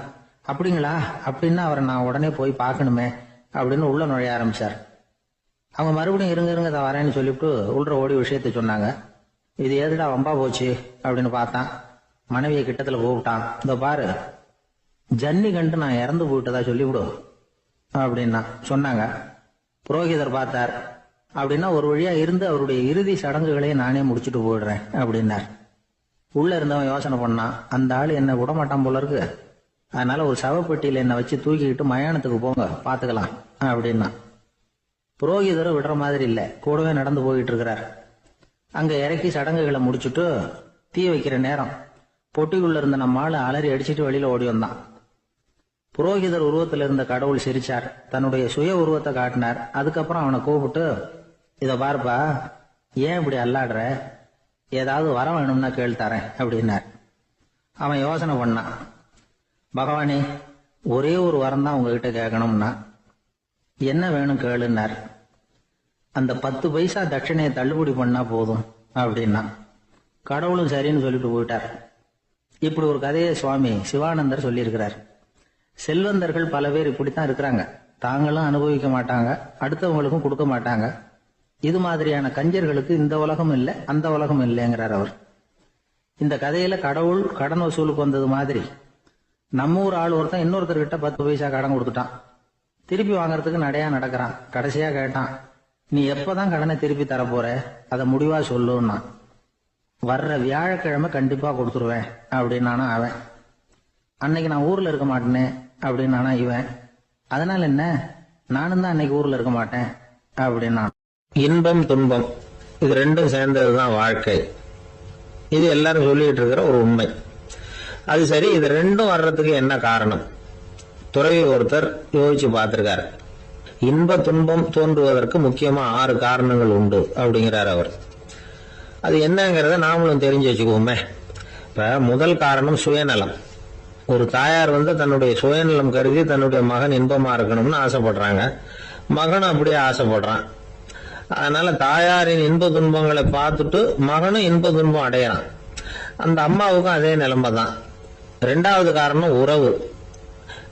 அப்படிங்களா, அப்படின்னா அவரை நான் உடனே போய் பார்க்கணுமே அப்படின்னு உள்ள நுழைய ஆரம்பிச்சார். அவங்க மறுபடியும் இருங்க வரேன்னு சொல்லிவிட்டு உள்ள ஓடி விஷயத்த சொன்னாங்க. இது எதுடா வம்பா போச்சு அப்படின்னு பார்த்தான். மனைவியை கிட்டத்துல கூப்பிட்டான். இந்த பாரு, ஜன்னி கண்டு நான் இறந்து போயிட்டதா சொல்லிவிடு அப்படின்னா சொன்னாங்க. புரோகிதர் பார்த்தார். அப்படின்னா ஒரு வழியா இருந்து அவருடைய இறுதி சடங்குகளையும் நானே முடிச்சுட்டு போயிடுறேன் அப்படின்னார். உள்ள இருந்தவன் யோசனை பண்ணான், அந்த ஆளு என்ன விடமாட்டான் போல இருக்கு, அதனால ஒரு சவப்பெட்டியில என்னை வச்சு தூக்கிக்கிட்டு மயானத்துக்கு போங்க, பாத்துக்கலாம் அப்படின்னா. புரோகிதரும் விடுற மாதிரி இல்ல, கூடவே நடந்து போயிட்டு இருக்கிறார். அங்க இறக்கி சடங்குகளை முடிச்சுட்டு தீ வைக்கிற நேரம் பொட்டிக்குள்ள இருந்த நம்ம ஆளு அலறி அடிச்சுட்டு வெளியில ஓடி வந்தான். புரோகிதர் உருவத்தில் இருந்த கடவுள் சிரிச்சார், தன்னுடைய சுய உருவத்தை காட்டினார். அதுக்கப்புறம் அவனை கூப்பிட்டு, இத பாருப்பா, ஏன் இப்படி அல்லாடுற, ஏதாவது வர வேணும்னா கேள் தரேன் அப்படின்னார். அவன் யோசனை பண்ணான். பகவானே, ஒரே ஒரு வரம் தான் உங்ககிட்ட கேட்கணும்னா. என்ன வேணும் கேளுன்னார். அந்த 10 பைசா தட்சணையை தள்ளுபடி பண்ணா போதும் அப்படின்னா. கடவுளும் சரின்னு சொல்லிட்டு போயிட்டார். இப்படி ஒரு கதையை சுவாமி சிவானந்தர் சொல்லியிருக்கிறார். செல்வந்தர்கள் பல பேர் இப்படித்தான் இருக்கிறாங்க, தாங்களும் அனுபவிக்க மாட்டாங்க, அடுத்தவங்களுக்கும் கொடுக்க மாட்டாங்க. இது மாதிரியான கஞ்சர்களுக்கு இந்த உலகம் இல்லை, அந்த உலகம் இல்லைங்கிறார் அவர். இந்த கதையில கடவுள் கடன் வசூலுக்கு வந்தது மாதிரி நம்ம ஊர் ஆள் ஒருத்தன் இன்னொருத்தர்கிட்ட 10 பைசா கடன் கொடுத்துட்டான். திருப்பி வாங்கறதுக்கு நடையா நடக்கிறான். கடைசியா கேட்டான், நீ எப்பதான் கடனை திருப்பி தரப்போற, அதை முடிவா சொல்லுன்னா. வர்ற வியாழக்கிழமை கண்டிப்பா கொடுத்துருவேன் அப்படின்னானா அவன். அன்னைக்கு நான் ஊர்ல இருக்க மாட்டேனே அப்படின்னானா இவன். அதனால என்ன, நானும் தான் அன்னைக்கு ஊர்ல இருக்க மாட்டேன் அப்படின்னா. இன்பம் துன்பம் இது ரெண்டும் சேர்ந்ததுதான் வாழ்க்கை. இது எல்லாரும் சொல்லிட்டு இருக்கிற ஒரு உண்மை. அது சரி, இது ரெண்டும் வர்றதுக்கு என்ன காரணம்? துறவி ஒருத்தர் யோசிச்சு பார்த்திருக்காரு. இன்ப துன்பம் தோன்றுவதற்கு முக்கியமா 6 காரணங்கள் உண்டு அப்படிங்கிறார் அவர். அது என்னங்கிறத நாமளும் தெரிஞ்சு வச்சுக்குவோமே. இப்ப முதல் காரணம் சுயநலம். ஒரு தாயார் தன்னுடைய சுயநலம் கருதி தன்னுடைய மகன் இன்பமா இருக்கணும்னு ஆசைப்படுறாங்க. மகனும் அப்படியே ஆசைப்படுறான். அதனால தாயாரின் இன்ப துன்பங்களை பார்த்துட்டு மகனும் இன்ப துன்பம் அடையறான். அந்த அம்மாவுக்கும் அதே நிலைமை தான். 2வது காரணம் உறவு.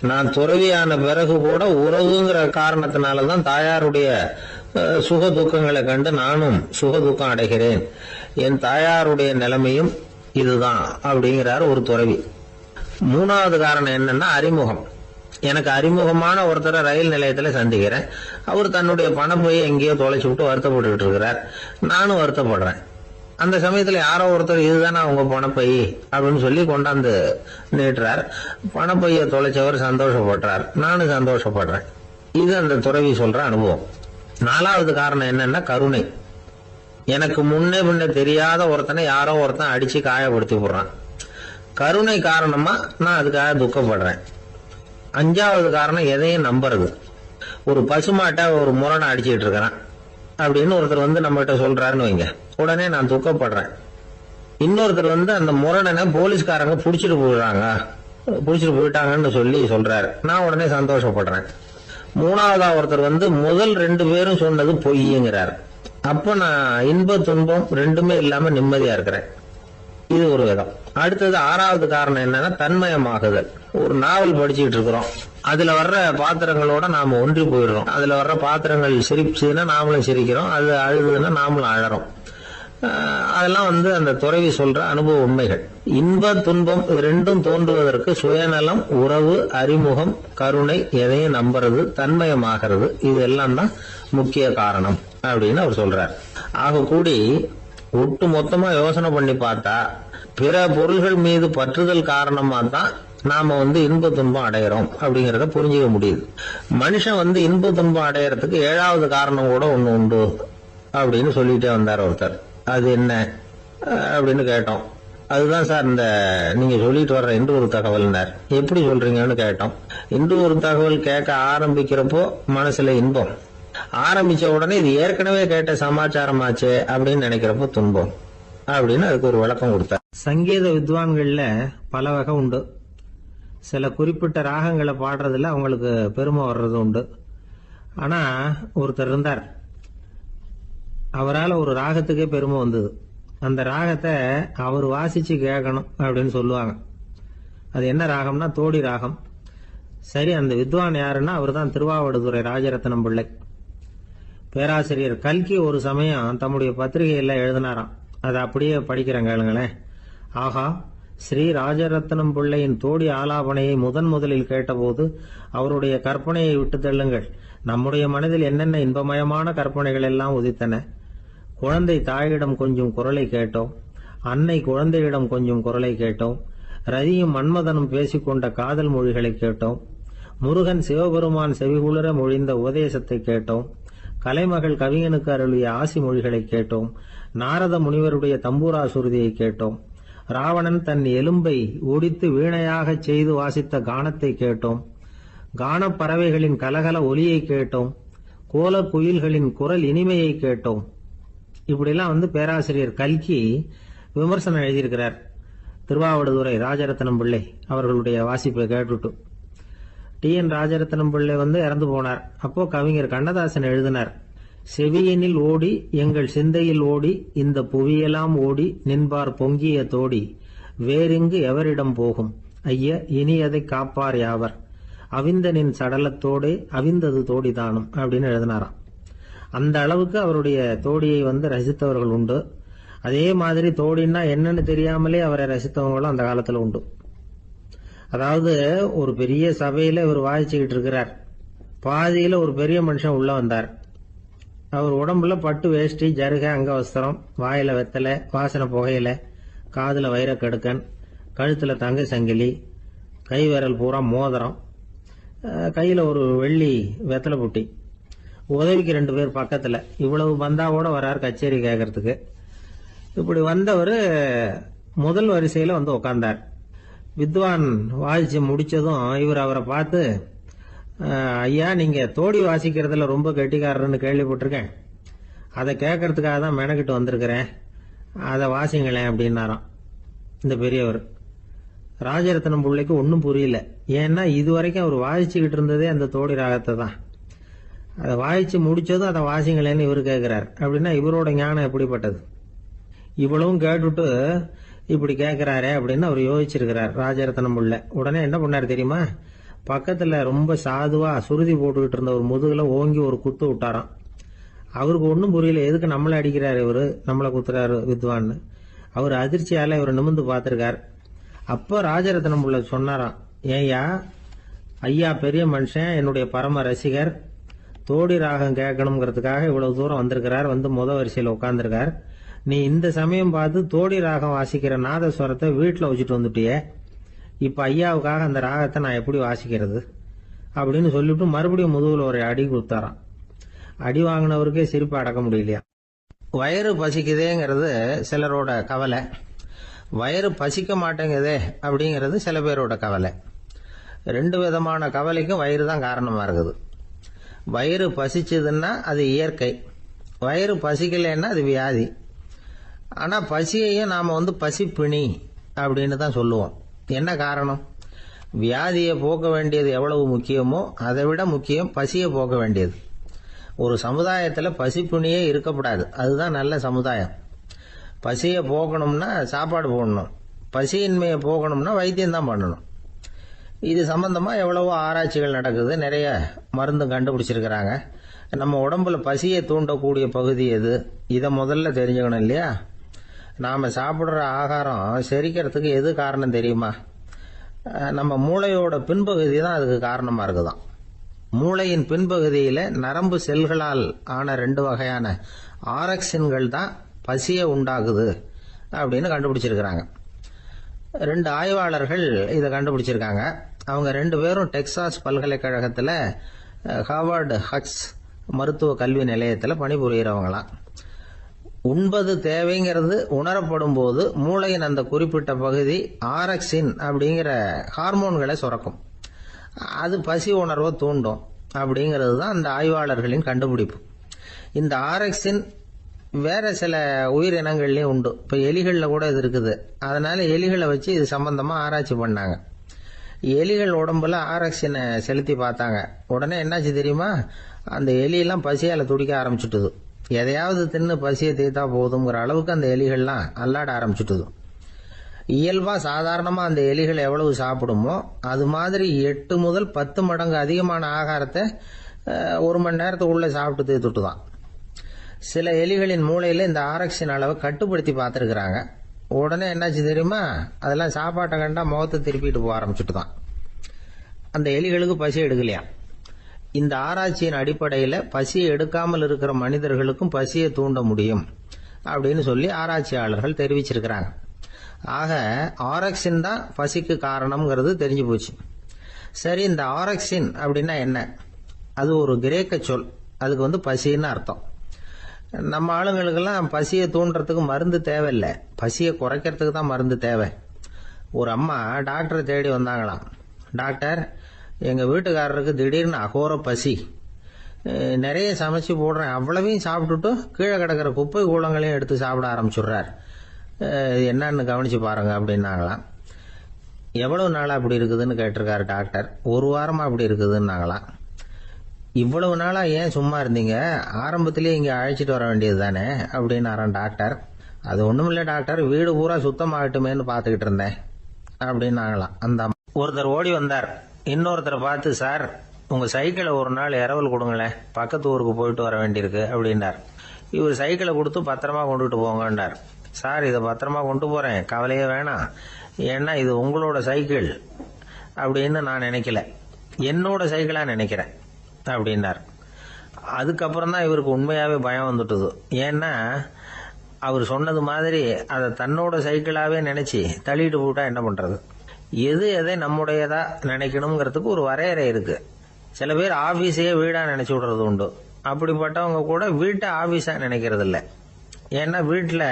நான் துறவியான பிறகு கூட உறவுங்கிற காரணத்தினாலதான் தாயாருடைய சுக துக்கங்களை கண்டு நானும் சுக துக்கம் அடைகிறேன். என் தாயாருடைய நிலைமையும் இதுதான் அப்படிங்கிறார் ஒரு துறவி. 3வது காரணம் என்னன்னா அறிமுகம். எனக்கு அறிமுகமான ஒருத்தரை ரயில் நிலையத்துல சந்திக்கிறேன். அவர் தன்னுடைய பணப்பையை எங்கேயோ தொலைச்சு விட்டு வருத்தப்பட்டு இருக்கிறார். நானும் வருத்தப்படுறேன். அந்த சமயத்துல யாரோ ஒருத்தர் இதுதானே அவங்க பணப்பை அப்படின்னு சொல்லி கொண்டாந்து நீட்டுறார். பணப்பைய தொலைச்சவர் சந்தோஷப்படுறார், நானும் சந்தோஷப்படுறேன். இது அந்த துறவி சொல்ற அனுபவம். 4வது காரணம் என்னன்னா கருணை. எனக்கு முன்னே பின்ன தெரியாத ஒருத்தனை யாரோ ஒருத்தன் அடிச்சு காயப்படுத்தி போடுறான். கருணை காரணமா நான் அதுக்காக துக்கப்படுறேன். 5வது காரணம் எதையும் நம்புறது. ஒரு பசுமாட்டை ஒரு முரணை அடிச்சுட்டு இருக்கிறான் அப்படின்னு ஒருத்தர் வந்து நம்மகிட்ட சொல்றாருன்னு வைங்க, உடனே நான் துக்கப்படுறேன். இன்னொருத்தர் வந்து அந்த முரணனை போலீஸ்காரங்க புடிச்சிட்டு போயிட்டாங்கன்னு சொல்லி சொல்றாரு, நான் உடனே சந்தோஷப்படுறேன். 3வதா ஒருத்தர் வந்து முதல் 2 பேரும் சொன்னது பொய்யுங்கிறார். அப்ப நான் இன்ப துன்பம் 2மே இல்லாம நிம்மதியா இருக்கிறேன். இது ஒரு விதம். அடுத்தது 6வது காரணம் என்னன்னா தன்மயமாகுதல். ஒரு நாவல் படிச்சுட்டு இருக்கிறோம், அதுல வர்ற பாத்திரங்களோட நாம ஒன்றி போயிடுறோம். அதுல வர்ற பாத்திரங்கள் சிரிச்சுன்னா நாமளும் சிரிக்கிறோம், அது அழுதுன்னா நாமளும் அழறோம். அதெல்லாம் வந்து அந்த துறவி சொல்ற அனுபவ உண்மைகள். இன்ப துன்பம் 2ம் தோன்றுவதற்கு சுயநலம், உறவு, அறிமுகம், கருணை, எதையும் நம்புறது, தன்மயமாகிறது, இது எல்லாம் தான் முக்கிய காரணம் அப்படின்னு அவர் சொல்றார். ஆக கூடி ஒட்டு மொத்தமா யோசனை பண்ணி பார்த்தா பிற பொருள்கள் மீது பற்றுதல் காரணமா தான் நாம வந்து இன்ப துன்பம் அடையிறோம் அப்படிங்கறத புரிஞ்சுக்க முடியுது. மனுஷன் வந்து இன்ப துன்பம் அடையறதுக்கு 7வது காரணம் கூட ஒண்ணு உண்டு அப்படின்னு சொல்லிட்டே வந்தார் ஒருத்தர். அது என்ன அப்படின்னு கேட்டோம். அதுதான் சார் இந்த நீங்க சொல்லிட்டு வர்ற இன்று ஒரு தகவல்னார். எப்படி சொல்றீங்கன்னு கேட்டோம். இன்று ஒரு தகவல் கேட்க ஆரம்பிக்கிறப்போ மனசுல இன்பம், ஆரம்பிச்ச உடனே இது ஏற்கனவே கேட்ட சமாச்சாரமாச்சே அப்படின்னு நினைக்கிறப்போ துன்பம் அப்படின்னு அதுக்கு ஒரு விளக்கம் கொடுத்தார். சங்கீத வித்வான்கள்ல பல வகை உண்டு. சில குறிப்பிட்ட ராகங்களை பாடுறதுல அவங்களுக்கு பெருமை வர்றது உண்டு. ஆனா ஒருத்தர் இருந்தார், அவரால் ஒரு ராகத்துக்கே பெருமை வந்தது. அந்த ராகத்தை அவர் வாசிச்சு கேட்கணும் அப்படின்னு சொல்லுவாங்க. அது என்ன ராகம்னா தோடி ராகம். சரி, அந்த வித்வான் யாருன்னா அவர் தான் திருவாவடுதுறை ராஜரத்னம் பிள்ளை. பேராசிரியர் கல்கி ஒரு சமயம் தம்முடைய பத்திரிகையில எழுதினாராம். அதை அப்படியே படிக்கிறேன் கேளுங்களேன். ஆகா, ஸ்ரீ ராஜரத்னம் பிள்ளையின் தோடி ஆலாபனையை முதலில் கேட்டபோது அவருடைய கற்பனையை விட்டு தள்ளுங்கள். நம்முடைய மனதில் என்னென்ன இன்பமயமான கற்பனைகள் எல்லாம் உதித்தன. குழந்தை தாயிடம் கொஞ்சம் குரலை கேட்டோம், அன்னை குழந்தையிடம் கொஞ்சம் குரலை கேட்டோம், ரதியும் மன்மதனும் பேசிக்கொண்ட காதல் மொழிகளை கேட்டோம், முருகன் சிவபெருமான் செவிகுளிர மொழிந்த உபதேசத்தை கேட்டோம், கலைமகள் கவிஞனுக்கு அருளிய ஆசி மொழிகளை கேட்டோம், நாரத முனிவருடைய தம்பூரா சுருதியை கேட்டோம், ராவணன் தன் எலும்பை ஒடித்து வீணையாகச் செய்து வாசித்த கானத்தை கேட்டோம், கானப் பறவைகளின் கலகல ஒலியை கேட்டோம், கோல குயில்களின் குரல் இனிமையை கேட்டோம். இப்படிலாம் வந்து பேராசிரியர் கல்கி விமர்சனம் எழுதியிருக்கிறார் திருவாவடுதுறை ராஜரத்னம் பிள்ளை அவர்களுடைய வாசிப்பை கேட்டுட்டு. TN ராஜரத்னம் பிள்ளை வந்து இறந்து போனார். அப்போ கவிஞர் கண்ணதாசன் எழுதினார், செவியனில் ஓடி எங்கள் சிந்தையில் ஓடி இந்த புவியெல்லாம் ஓடி நின்பார் பொங்கிய தோடி வேறிங்கு எவரிடம் போகும் ஐய இனி அதை காப்பார் யாவர் அவிந்தனின் சடலத்தோடே அவிந்தது தோடிதானும் அப்படின்னு எழுதினாராம். அந்த அளவுக்கு அவருடைய தோடியை வந்து ரசித்தவர்கள் உண்டு. அதே மாதிரி தோடின்னா என்னன்னு தெரியாமலே அவரை ரசித்தவங்களும் அந்த காலத்துல உண்டு. அதாவது ஒரு பெரிய சபையில இவர் வாசிச்சுக்கிட்டு இருக்கிறார். பாதியில ஒரு பெரிய மனுஷன் உள்ள வந்தார். அவர் உடம்புல பட்டு வேஷ்டி, ஜருகை, அங்கவஸ்திரம், வாயில வெத்தலை, வாசனை புகையில, காதுல வைரக்கடுக்கன், கழுத்துல தங்க சங்கிலி, கை விரல் பூரா மோதிரம், கையில ஒரு வெள்ளி வெத்தலை புட்டி, உதவிக்கு 2 பேர் பக்கத்துல. இவ்வளவு பந்தாவோட வரார் கச்சேரி கேட்கறதுக்கு. இப்படி வந்தவர் முதல் வரிசையில வந்து உட்கார்ந்தார். வித்வான் வாசிச்சு முடிச்சதும் இவர் அவரை பார்த்து, ஐயா, நீங்க தோடி வாசிக்கிறதுல ரொம்ப கெட்டிக்காரர்னு கேள்விப்பட்டிருக்கேன், அதை கேட்கறதுக்காக தான் மெனக்கிட்டு வந்திருக்கிறேன், அதை வாசிங்களேன் அப்படின்னாராம் இந்த பெரியவர். ராஜரத்னம் பிள்ளைக்கு ஒன்றும் புரியல. ஏன்னா இதுவரைக்கும் அவர் வாசிச்சுக்கிட்டு இருந்ததே அந்த தோடி ராகத்தை தான். அதை வாசிச்சு முடிச்சதும் அதை வாசிங்களேன்னு இவர் கேட்கிறார். அப்படின்னா இவரோட ஞானம் எப்படிப்பட்டது? இவ்வளவும் கேட்டுட்டு இப்படி கேட்கிறாரே அப்படின்னு அவர் யோசிச்சிருக்கிறார் ராஜரத்னம் பிள்ளை. உடனே என்ன பண்ணாரு தெரியுமா? பக்கத்துல ரொம்ப சாதுவா சுருதி போட்டுக்கிட்டு இருந்த ஒரு முதுகுல ஓங்கி ஒரு குத்து விட்டாராம். அவருக்கு ஒன்றும் புரியல, எதுக்கு நம்மளை அடிக்கிறாரு இவரு, நம்மளை குத்துறாரு வித்வான்னு. அவர் அதிர்ச்சியால இவர் நிமிர்ந்து பார்த்திருக்கார். அப்போ ராஜரத்னம் பிள்ளை சொன்னாராம், ஏய்யா ஐயா பெரிய மனுஷன், என்னுடைய பரம ரசிகர், தோடி ராகம் கேட்கணுங்கிறதுக்காக இவ்வளவு தூரம் வந்திருக்கிறார், வந்து வரிசையில் உட்கார்ந்துருக்கார். நீ இந்த சமயம் பார்த்து தோடி ராகம் வாசிக்கிற நாதஸ்வரத்தை வீட்டில் வச்சுட்டு வந்துட்டியே, இப்ப ஐயாவுக்காக அந்த ராகத்தை நான் எப்படி வாசிக்கிறது அப்படின்னு சொல்லிட்டு மறுபடியும் முதுகுல ஒரு அடி கொடுத்தாராம். அடி வாங்கினவருக்கே சிரிப்பு அடக்க முடியலையா. வயிறு பசிக்குதேங்கிறது சிலரோட கவலை, வயிறு பசிக்க மாட்டேங்குதே அப்படிங்கிறது சில பேரோட கவலை. ரெண்டு விதமான கவலைக்கும் வயிறு தான் காரணமா இருக்குது. வயிறு பசிச்சதுன்னா அது இயற்கை, வயிறு பசிக்கலைன்னா அது வியாதி. ஆனா பசியையும் நாம பசிப்பிணி அப்படின்னு தான் சொல்லுவோம். என்ன காரணம்? வியாதியை போக்க வேண்டியது எவ்வளவு முக்கியமோ அதை விட முக்கியம் பசியை போக்க வேண்டியது. ஒரு சமுதாயத்துல பசிப்பிணியே இருக்கக்கூடாது, அதுதான் நல்ல சமுதாயம். பசியை போக்கணும்னா சாப்பாடு போடணும், பசியின்மையை போகணும்னா வைத்தியம் தான் பண்ணணும். இது சம்பந்தமா எவ்வளவோ ஆராய்ச்சிகள் நடக்குது, நிறைய மருந்து கண்டுபிடிச்சிருக்கிறாங்க. நம்ம உடம்புல பசியை தூண்டக்கூடிய பகுதி எது, இதை முதல்ல தெரிஞ்சுக்கணும் இல்லையா? நாம சாப்பிடுற ஆகாரம் செரிக்கிறதுக்கு எது காரணம் தெரியுமா? நம்ம மூளையோட பின்பகுதி தான் அதுக்கு காரணமா இருக்குதாம். மூளையின் பின்பகுதியில நரம்பு செல்களால் ஆன 2 வகையான ஆரக்சின்கள் தான் பசியை உண்டாகுது அப்படின்னு கண்டுபிடிச்சிருக்கிறாங்க. 2 ஆய்வாளர்கள் இதை கண்டுபிடிச்சிருக்காங்க. அவங்க 2 பேரும் டெக்சாஸ் பல்கலைக்கழகத்துல ஹார்வர்டு ஹக்ஸ் மருத்துவ கல்வி நிலையத்தில் பணிபுரியறவங்களாம். உண்பது தேவைங்கிறது உணரப்படும் போது மூளையின் அந்த குறிப்பிட்ட பகுதி ஆரக்சின் அப்படிங்கிற ஹார்மோன்களை சுரக்கும். அது பசி உணர்வை தூண்டும் அப்படிங்கிறது தான் அந்த ஆய்வாளர்களின் கண்டுபிடிப்பு. இந்த ஆரக்சின் வேற சில உயிரினங்கள்லயும் உண்டு. இப்ப எலிகள்ல கூட இது இருக்குது. அதனால எலிகளை வச்சு இது சம்பந்தமா ஆராய்ச்சி பண்ணாங்க. எலிகள் உடம்புல ஆரக்சினை செலுத்தி பார்த்தாங்க. உடனே என்னாச்சு தெரியுமா? அந்த எலியெல்லாம் பசியால துடிக்க ஆரம்பிச்சுட்டுது. எதையாவது தின்னு பசியை தீர்த்தா போதுங்கிற அளவுக்கு அந்த எலிகள்லாம் அல்லாட ஆரம்பிச்சுட்டுது. இயல்பா சாதாரணமா அந்த எலிகள் எவ்வளவு சாப்பிடுமோ அது மாதிரி 8 முதல் 10 மடங்கு அதிகமான ஆகாரத்தை 1 மணி நேரத்துக்குள்ள சாப்பிட்டு தீர்த்துட்டுதான். சில எலிகளின் மூளையில இந்த ஆரக்சின் அளவை கட்டுப்படுத்தி பார்த்துருக்குறாங்க. உடனே என்னாச்சு தெரியுமா? அதெல்லாம் சாப்பாட்டை கண்டா முகத்தை திருப்பிட்டு போக ஆரம்பிச்சுட்டு தான். அந்த எலிகளுக்கு பசி எடுக்கலையா. இந்த ஆராய்ச்சியின் அடிப்படையில் பசியை எடுக்காமல் இருக்கிற மனிதர்களுக்கும் பசியை தூண்ட முடியும் அப்படின்னு சொல்லி ஆராய்ச்சியாளர்கள் தெரிவிச்சிருக்கிறாங்க. ஆக ஆரக்சின் தான் பசிக்கு காரணம்ங்கிறது தெரிஞ்சு போச்சு. சரி, இந்த ஆரக்சின் அப்படின்னா என்ன? அது ஒரு கிரேக்க சொல். அதுக்கு பசின்னு அர்த்தம். நம்ம ஆளுங்களுக்கெல்லாம் பசியை தூண்டுறதுக்கு மருந்து தேவையில்லை, பசியை குறைக்கிறதுக்கு தான் மருந்து தேவை. ஒரு அம்மா டாக்டரை தேடி வந்தாங்களாம். டாக்டர், எங்க வீட்டுக்காரருக்கு திடீர்னு அகோர பசி, நிறைய சமைச்சு போடுறேன், அவ்வளவையும் சாப்பிட்டுட்டு கீழே கிடக்கிற குப்பை கூலங்களையும் எடுத்து சாப்பிட ஆரம்பிச்சுடுறார், என்னன்னு கவனிச்சு பாருங்க அப்படின்னாங்களாம். எவ்வளவு நாளா அப்படி இருக்குதுன்னு கேட்டிருக்காரு டாக்டர். 1 வாரமா அப்படி இருக்குதுன்னாங்களாம். இவ்வளவு நாளா ஏன் சும்மா இருந்தீங்க? ஆரம்பத்திலேயே இங்க அழைச்சிட்டு வர வேண்டியது தானே அப்படின்னாரான் டாக்டர். அது ஒண்ணுமில்ல டாக்டர், வீடு பூரா சுத்தமாகட்டுமேன்னு பாத்துக்கிட்டு இருந்தேன் அப்படின்னாங்களாம். அந்த ஒருத்தர் ஓடி வந்தார். இன்னொருத்தரை பார்த்து, சார் உங்க சைக்கிளை ஒரு நாள் இரவல் கொடுங்களேன், பக்கத்து ஊருக்கு போயிட்டு வர வேண்டியிருக்கு அப்படின்னார். இவர் சைக்கிளை கொடுத்து பத்திரமா கொண்டுட்டு போங்கன்னார். சார், இதை பத்திரமா கொண்டு போறேன், கவலையே வேணாம், ஏன்னா இது உங்களோட சைக்கிள் அப்படின்னு நான் நினைக்கல, என்னோட சைக்கிளா நினைக்கிறேன் அப்படின்னார். அதுக்கப்புறம் தான் இவருக்கு உண்மையாவே பயம் வந்துட்டுது. ஏன்னா அவர் சொன்னது மாதிரி அதை தன்னோட சைக்கிளாவே நினைச்சு தள்ளிட்டு போட்டா என்ன பண்றது? எது எதை நம்முடையதா நினைக்கணுங்கிறதுக்கு ஒரு வரையறை இருக்கு. சில பேர் ஆபீஸையே வீடா நினைச்சு விடுறது உண்டு. அப்படிப்பட்டவங்க கூட வீட்டை ஆபீஸா நினைக்கிறது இல்லை. ஏன்னா வீட்டுல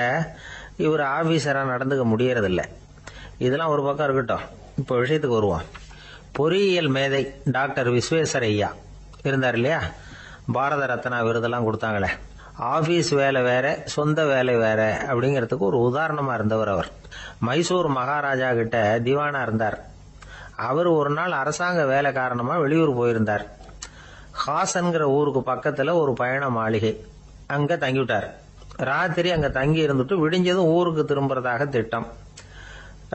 இவர் ஆபீசரா நடந்துக்க முடியறதில்லை. இதெல்லாம் ஒரு பக்கம் இருக்கட்டும், இப்ப விஷயத்துக்கு வருவோம். பொறியியல் மேதை டாக்டர் விஸ்வேஸ்வரய்யா இருந்தார் இல்லையா, பாரத ரத்னா விருதெல்லாம் கொடுத்தாங்களே. ஆபீஸ் வேலை வேற, சொந்த வேலை வேற அப்படிங்கிறதுக்கு ஒரு உதாரணமா இருந்தவர் அவர். மைசூர் மகாராஜா கிட்ட திவானா இருந்தார். அவர் ஒரு நாள் அரசாங்க வேலை காரணமா வெளியூர் போயிருந்தார். ஹாசன்கிற ஊருக்கு பக்கத்துல ஒரு பயண மாளிகை, அங்க தங்கிவிட்டார். ராத்திரி அங்க தங்கி இருந்துட்டு விடிஞ்சதும் ஊருக்கு திரும்புறதாக திட்டம்.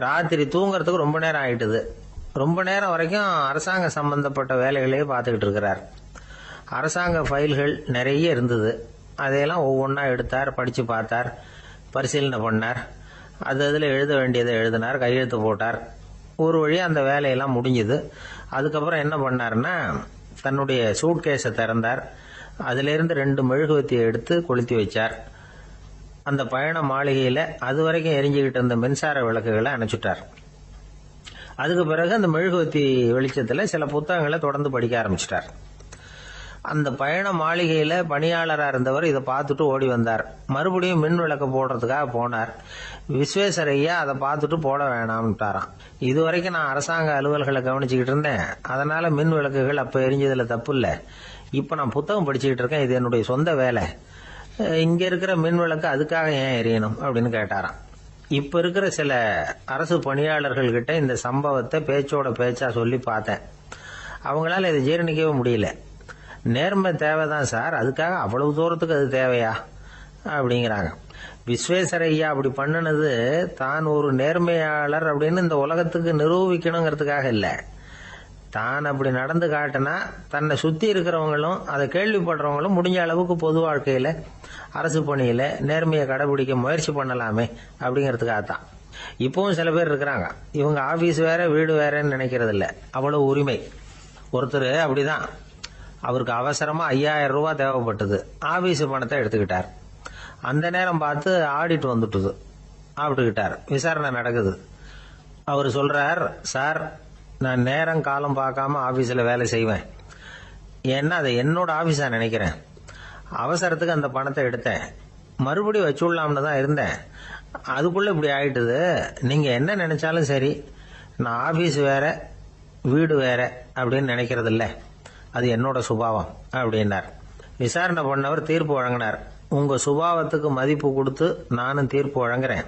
ராத்திரி தூங்கறதுக்கு ரொம்ப நேரம் ஆயிட்டுது. ரொம்ப நேரம் வரைக்கும் அரசாங்க சம்பந்தப்பட்ட வேலைகளையே பார்த்துக்கிட்டு இருக்கிறார். அரசாங்க ஃபைல்கள் நிறைய இருந்தது. அதையெல்லாம் ஒவ்வொன்றா எடுத்தார், படிச்சு பார்த்தார், பரிசீலனை பண்ணார். அதில் எழுத வேண்டியதை எழுதினார், கையெழுத்து போட்டார். ஒரு வழியா அந்த வேலையெல்லாம் முடிஞ்சுது. அதுக்கப்புறம் என்ன பண்ணாருன்னா, தன்னுடைய சூட்கேஸை திறந்தார். அதிலிருந்து 2 மெழுகுவத்தியை எடுத்து கொளுத்தி வச்சார். அந்த பயண மாளிகையில அது வரைக்கும் எரிஞ்சுக்கிட்டு இருந்த மின்சார விளக்குகளை அணைச்சுட்டார். அதுக்கு பிறகு அந்த மெழுகுவத்தி வெளிச்சத்தில் சில புத்தகங்களை தொடர்ந்து படிக்க ஆரம்பிச்சிட்டார். அந்த பயண மாளிகையில பணியாளராக இருந்தவர் இதை பார்த்துட்டு ஓடி வந்தார். மறுபடியும் மின் விளக்கு போடுறதுக்காக போனார். விஸ்வேஸ்வரையா அதை பார்த்துட்டு போட வேணாம்ட்டாராம். இதுவரைக்கும் நான் அரசாங்க அலுவல்களை கவனிச்சுக்கிட்டு இருந்தேன், அதனால மின் விளக்குகள் அப்ப எரிஞ்சதுல தப்பு இல்லை. இப்ப நான் புத்தகம் படிச்சுக்கிட்டு இருக்கேன், இது என்னுடைய சொந்த வேலை. இங்க இருக்கிற மின் விளக்கு அதுக்காக ஏன் எரியணும் அப்படின்னு கேட்டாராம். இப்ப இருக்கிற சில அரசு பணியாளர்கள் கிட்ட இந்த சம்பவத்தை பேச்சோட பேச்சா சொல்லி பார்த்தேன். அவங்களால இதை ஜீரணிக்கவே முடியல. நேர்மை தேவைதான் சார், அதுக்காக அவ்வளவு தூரத்துக்கு அது தேவையா அப்படிங்கிறாங்க. விஸ்வேஸ்வரையா அப்படி பண்ணினது தான் ஒரு நேர்மையாளர் அப்படின்னு இந்த உலகத்துக்கு நிரூபிக்கணுங்கிறதுக்காக இல்லை. தான் அப்படி நடந்து காட்டினா தன்னை சுத்தி இருக்கிறவங்களும் அதை கேள்விப்படுறவங்களும் முடிஞ்ச அளவுக்கு பொது வாழ்க்கையில அரசு பணியில நேர்மையை கடைபிடிக்க முயற்சி பண்ணலாமே அப்படிங்கிறதுக்காகத்தான். இப்பவும் சில பேர் இருக்கிறாங்க, இவங்க ஆபீஸ் வேற வீடு வேறன்னு நினைக்கிறது இல்லை, அவ்வளவு உரிமை. ஒருத்தர் அப்படிதான், அவருக்கு அவசரமா 5000 ரூபாய் தேவைப்பட்டது. ஆபீஸ் பணத்தை எடுத்துக்கிட்டார். அந்த நேரம் பார்த்து ஆடிட் வந்துட்டுது. ஆப்பிட்டுக்கிட்டார். விசாரணை நடக்குது. அவர் சொல்றார், சார் நான் நேரம் காலம் பார்க்காம ஆபீஸ்ல வேலை செய்வேன், ஏன்னா அதை என்னோட ஆபீஸா நினைக்கிறேன். அவசரத்துக்கு அந்த பணத்தை எடுத்தேன், மறுபடியும் வச்சுடலாம்னு தான் இருந்தேன், அதுக்குள்ள இப்படி ஆயிட்டுது. நீங்க என்ன நினைச்சாலும் சரி, நான் ஆபீஸ் வேற வீடு வேற அப்படின்னு நினைக்கிறது இல்லை, அது என்னோட சுபாவம் அப்படின்னார். விசாரணை பண்ணவர் தீர்ப்பு வழங்கினார். உங்க சுபாவத்துக்கு மதிப்பு கொடுத்து நானும் தீர்ப்பு வழங்குறேன்.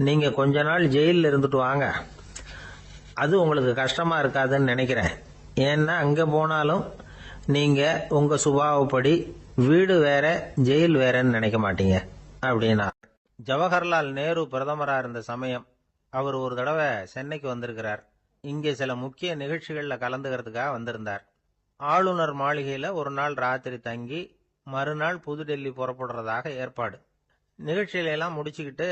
நீங்க கொஞ்ச நாள் ஜெயிலில் இருந்துட்டு வாங்க, அது உங்களுக்கு கஷ்டமா இருக்காதுன்னு நினைக்கிறேன். ஏன்னா அங்க போனாலும் நீங்க உங்க சுபாவப்படி வீடு வேற ஜெயில் வேறன்னு நினைக்க மாட்டீங்க அப்படின்னா. ஜவஹர்லால் நேரு பிரதமரா இருந்த சமயம் அவர் ஒரு தடவை சென்னைக்கு வந்திருக்கிறார். இங்கே சில முக்கிய நிகழ்ச்சிகள்ல கலந்துக்கிறதுக்காக வந்திருந்தார். ஆளுநர் மாளிகையில ஒரு நாள் ராத்திரி தங்கி மறுநாள் புதுடெல்லி புறப்படுறதாக ஏற்பாடு. நிகழ்ச்சியில எல்லாம் முடிச்சுக்கிட்டு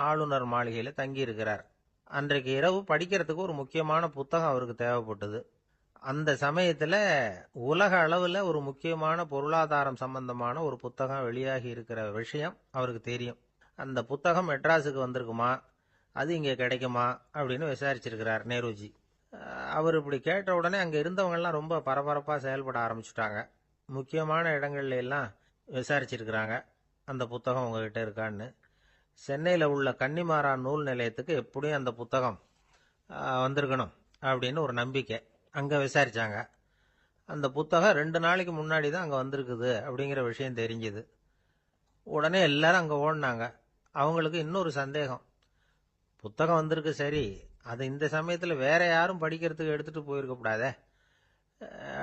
ஆளுநர் மாளிகையில தங்கி இருக்கிறார். அன்றைக்கு இரவு படிக்கிறதுக்கு ஒரு முக்கியமான புத்தகம் அவருக்கு தேவைப்பட்டது. அந்த சமயத்துல உலக அளவுல ஒரு முக்கியமான பொருளாதாரம் சம்பந்தமான ஒரு புத்தகம் வெளியாகி இருக்கிற விஷயம் அவருக்கு தெரியும். அந்த புத்தகம் மெட்ராஸுக்கு வந்திருக்குமா, அது இங்க கிடைக்குமா அப்படின்னு விசாரிச்சிருக்கிறார் நேருஜி. அவர் இப்படி கேட்ட உடனே அங்க இருந்தவங்க எல்லாம் ரொம்ப பரபரப்பா செயல்பட ஆரம்பிச்சுட்டாங்க. முக்கியமான இடங்கள்ல எல்லாம் விசாரிச்சிருக்கிறாங்க, அந்த புத்தகம் உங்ககிட்ட இருக்கான்னு. சென்னையில உள்ள கன்னிமாரா நூல் நிலையத்துக்கு எப்படியும் அந்த புத்தகம் வந்திருக்கணும் அப்படின்னு ஒரு நம்பிக்கை. அங்க விசாரிச்சாங்க. அந்த புத்தகம் 2 நாளைக்கு முன்னாடி தான் அங்க வந்திருக்குது அப்படிங்கிற விஷயம் தெரிஞ்சுது. உடனே எல்லாரும் அங்க ஓடினாங்க. அவங்களுக்கு இன்னொரு சந்தேகம், புத்தகம் வந்திருக்கு சரி, அது இந்த சமயத்துல வேற யாரும் படிக்கிறதுக்கு எடுத்துட்டு போயிருக்க கூடாதே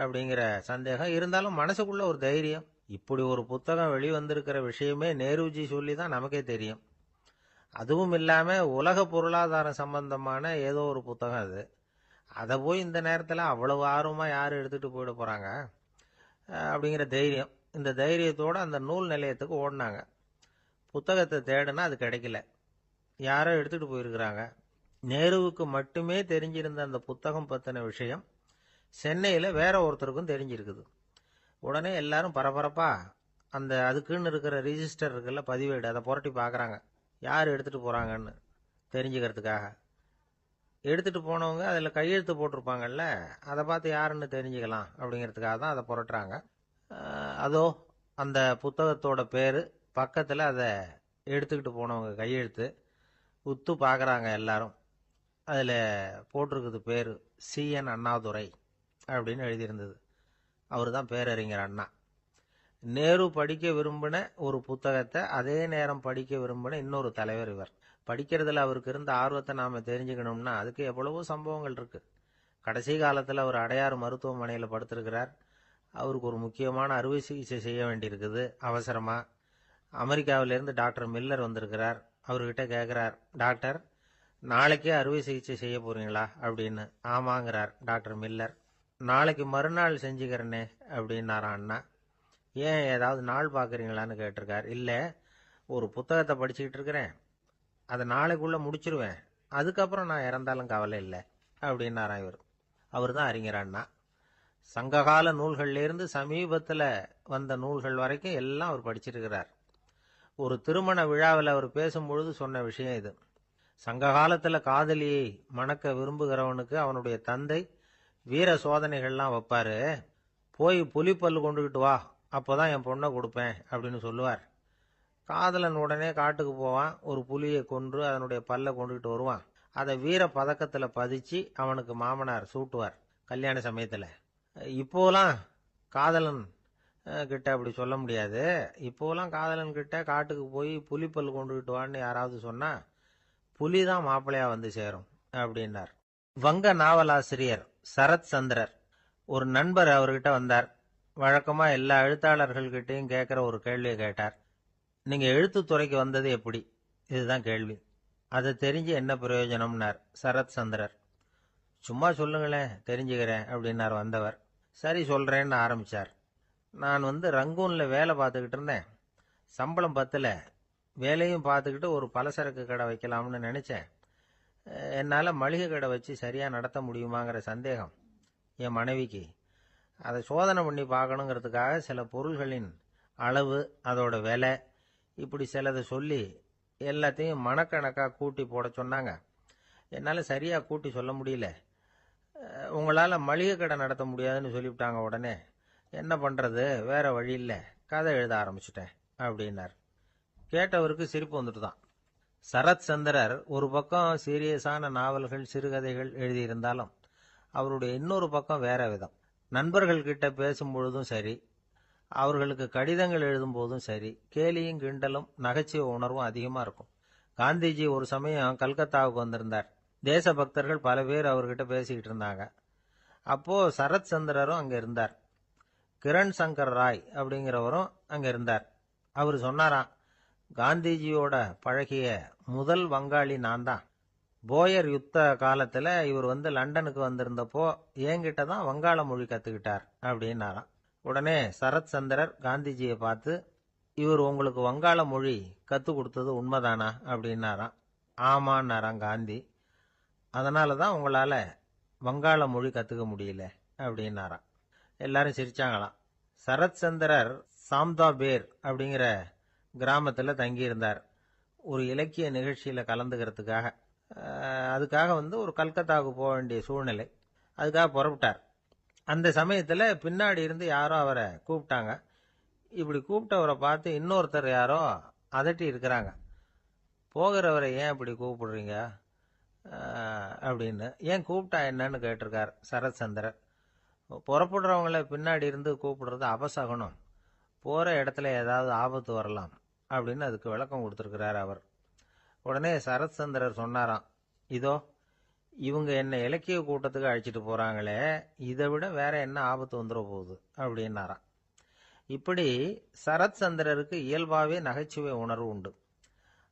அப்படிங்கிற சந்தேகம் இருந்தாலும் மனசுக்குள்ள ஒரு தைரியம். இப்படி ஒரு புத்தகம் வெளிவந்திருக்கிற விஷயமே நேருஜி சொல்லி தான் நமக்கே தெரியும். அதுவும் இல்லாம உலக பொருளாதாரம் சம்பந்தமான ஏதோ ஒரு புத்தகம் அது. அதை போய் இந்த நேரத்துல அவ்வளவு ஆர்வமா யாரு எடுத்துட்டு போயிட போறாங்க அப்படிங்கிற தைரியம். இந்த தைரியத்தோட அந்த நூல் நிலையத்துக்கு ஓடினாங்க. புத்தகத்தை தேடுனா அது கிடைக்கல, யாரோ எடுத்துட்டு போயிருக்கிறாங்க. நேருவுக்கு மட்டுமே தெரிஞ்சிருந்த அந்த புத்தகம் பத்தின விஷயம் சென்னையில வேற ஒருத்தருக்கும் தெரிஞ்சிருக்குது. உடனே எல்லாரும் பரபரப்பா அந்த அதுக்குன்னு இருக்கிற ரிஜிஸ்டர் இருக்குல்ல, பதிவேடு, அதை புரட்டி பாக்குறாங்க, யார் எடுத்துட்டு போறாங்கன்னு தெரிஞ்சுக்கிறதுக்காக. எடுத்துட்டு போனவங்க அதுல கையெழுத்து போட்டிருப்பாங்கல்ல, அதை பார்த்து யாருன்னு தெரிஞ்சுக்கலாம் அப்படிங்கிறதுக்காக தான் அதை புரட்டுறாங்க. அதோ அந்த புத்தகத்தோட பேரு பக்கத்துல அதை எடுத்துக்கிட்டு போனவங்க கையெழுத்து. உத்து பாக்குறாங்க எல்லாரும். அதுல போட்டிருக்குது பேரு CN அண்ணாதுரை அப்படின்னு எழுதியிருந்தது. அவரு தான் பேரறிஞர் அண்ணா. நேரு படிக்க விரும்பின ஒரு புத்தகத்தை அதே நேரம் படிக்க விரும்பின இன்னொரு தலைவர் இவர். படிக்கிறதுல அவருக்கு இருந்த ஆர்வத்தை நாம தெரிஞ்சுக்கணும்னா அதுக்கு எவ்வளவோ சம்பவங்கள் இருக்கு. கடைசி காலத்துல அவர் அடையாறு மருத்துவமனையில படுத்திருக்கிறார். அவருக்கு ஒரு முக்கியமான அறுவை சிகிச்சை செய்ய வேண்டியிருக்குது அவசரமா. அமெரிக்காவிலிருந்து டாக்டர் மில்லர் வந்திருக்கிறார். அவர்கிட்ட கேட்கிறார், டாக்டர் நாளைக்கே அறுவை சிகிச்சை செய்ய போறீங்களா அப்படின்னு. ஆமாங்கிறார் டாக்டர் மில்லர். நாளைக்கு மறுநாள் செஞ்சுக்கிறனே அப்படின்னாராம் அண்ணா. ஏன் ஏதாவது நாள் பாக்குறீங்களான்னு கேட்டிருக்கார். இல்ல, ஒரு புத்தகத்தை படிச்சுக்கிட்டு இருக்கிறேன், அதை நாளைக்குள்ள முடிச்சிருவேன், அதுக்கப்புறம் நான் இறந்தாலும் கவலை இல்லை அப்படின்னாராம் இவர். அவர் தான் அறிஞர் அண்ணா. சங்ககால நூல்கள்ல இருந்து சமீபத்துல வந்த நூல்கள் வரைக்கும் எல்லாம் அவர் படிச்சிருக்கிறார். ஒரு திருமண விழாவில் அவர் பேசும்பொழுது சொன்ன விஷயம் இது. சங்க காலத்துல காதலியை மணக்க விரும்புகிறவனுக்கு அவனுடைய தந்தை வீர சோதனைகள்லாம் வைப்பாரு. போய் புலிப்பல்லு கொண்டுகிட்டு வா, அப்போதான் என் பொண்ணை கொடுப்பேன் அப்படின்னு சொல்லுவார். காதலன் உடனே காட்டுக்கு போவான், ஒரு புலியை கொன்று அதனுடைய பல்லை கொண்டுகிட்டு வருவான். அதை வீர பதக்கத்துல பதிச்சு அவனுக்கு மாமனார் சூட்டுவார் கல்யாண சமயத்துல. இப்போலாம் காதலன் கிட்ட அப்படி சொல்ல முடியாது. இப்போலாம் காதலன் கிட்ட காட்டுக்கு போய் புலிப்பல்லு கொண்டுகிட்டு வான்னு யாராவது சொன்னா புலிதான் மாப்பிள்ளையா வந்து சேரும் அப்படின்னார். வங்க நாவலாசிரியர் சரத் சந்திரர் ஒரு நண்பர் அவர்கிட்ட வந்தார். வழக்கமா எல்லா எழுத்தாளர்கள்கிட்டையும் கேட்கிற ஒரு கேள்வியை கேட்டார். நீங்க எழுத்துத்துறைக்கு வந்தது எப்படி? இதுதான் கேள்வி. அதை தெரிஞ்சு என்ன பிரயோஜனம்னார் சரத் சந்திரர். சும்மா சொல்லுங்களேன், தெரிஞ்சுக்கிறேன் அப்படின்னார் வந்தவர். சரி சொல்றேன்னு ஆரம்பிச்சார். நான் ரங்கூன்ல வேலை பார்த்துக்கிட்டு இருந்தேன். சம்பளம் பத்தல. வேலையும் பார்த்துக்கிட்டு ஒரு பலசரக்கு கடை வைக்கலாம்னு நினைச்சேன். என்னால் மளிகை கடை வச்சு சரியா நடத்த முடியுமாங்கிற சந்தேகம் என் மனைவிக்கு. அதை சோதனை பண்ணி பார்க்கணுங்கிறதுக்காக சில பொருள்களின் அளவு, அதோட விலை, இப்படி சிலதை சொல்லி எல்லாத்தையும் மனக்கணக்காக கூட்டி போட சொன்னாங்க. என்னால் சரியாக கூட்டி சொல்ல முடியல. உங்களால் மளிகை கடை நடத்த முடியாதுன்னு சொல்லிவிட்டாங்க. உடனே என்ன பண்ணுறது, வேற வழி இல்லை, கதை எழுத ஆரம்பிச்சிட்டேன் அப்படின்னார். கேட்டவருக்கு சிரிப்பு வந்துட்டு தான். சரத் சந்திரர் ஒரு பக்கம் சீரியஸான நாவல்கள், சிறுகதைகள் எழுதியிருந்தாலும் அவருடைய இன்னொரு பக்கம் வேற விதம். நண்பர்கள் கிட்ட பேசும்பொழுதும் சரி, அவர்களுக்கு கடிதங்கள் எழுதும் போதும் சரி, கேலியும் கிண்டலும் நகைச்சுவை உணர்வும் அதிகமா இருக்கும். காந்திஜி ஒரு சமயம் கல்கத்தாவுக்கு வந்திருந்தார். தேசபக்தர்கள் பல பேர் அவர்கிட்ட பேசிக்கிட்டு இருந்தாங்க. அப்போ சரத் சந்திரரும் அங்க இருந்தார். கிரண் சங்கர் ராய் அப்படிங்கிறவரும் அங்க இருந்தார். அவர் சொன்னாராம், காந்திஜியோட பழகிய முதல் வங்காளி நான் தான். போயர் யுத்த காலத்துல இவர் லண்டனுக்கு வந்திருந்தப்போ என்கிட்ட தான் வங்காள மொழி கத்துக்கிட்டார் அப்படின்னாராம். உடனே சரத் சந்திரர் காந்திஜியை பார்த்து, இவர் உங்களுக்கு வங்காள மொழி கத்து கொடுத்தது உண்மைதானா அப்படின்னாராம். ஆமான்னாராம் காந்தி. அதனாலதான் உங்களால வங்காள மொழி கத்துக்க முடியல அப்படின்னாராம். எல்லாரும் சிரிச்சாங்களாம். சரத் சந்திரர் சாம்தாபேர் அப்படிங்கிற கிராமத்துல தங்கியிருந்தார். ஒரு இலக்கிய நிகழ்ச்சியில கலந்துக்கிறதுக்காக. அதுக்காக ஒரு கல்கத்தாவுக்கு போக வேண்டிய சூழ்நிலை. அதுக்காக புறப்பட்டார். அந்த சமயத்துல பின்னாடி இருந்து யாரோ அவரை கூப்பிட்டாங்க. இப்படி கூப்பிட்டவரை பார்த்து இன்னொருத்தர் யாரோ அதட்டி இருக்கிறாங்க. போகிறவரை ஏன் இப்படி கூப்பிடுறீங்க அப்படின்னு. ஏன் கூப்பிட்டா என்னன்னு கேட்டிருக்கார் சரத் சந்திரர். புறப்படுறவங்கள பின்னாடி இருந்து கூப்பிடுறது அபசகனம், போற இடத்துல ஏதாவது ஆபத்து வரலாம் அப்படின்னு அதுக்கு விளக்கம் கொடுத்திருக்கிறார் அவர். உடனே சரத் சந்திரர் சொன்னாராம், இதோ இவங்க என்ன இலக்கிய கூட்டத்துக்கு அழைச்சிட்டு போறாங்களே, இதை விட வேற என்ன ஆபத்து வந்துட போகுது அப்படின்னாராம். இப்படி சரத் சந்திரருக்கு இயல்பாவே நகைச்சுவை உணர்வு உண்டு.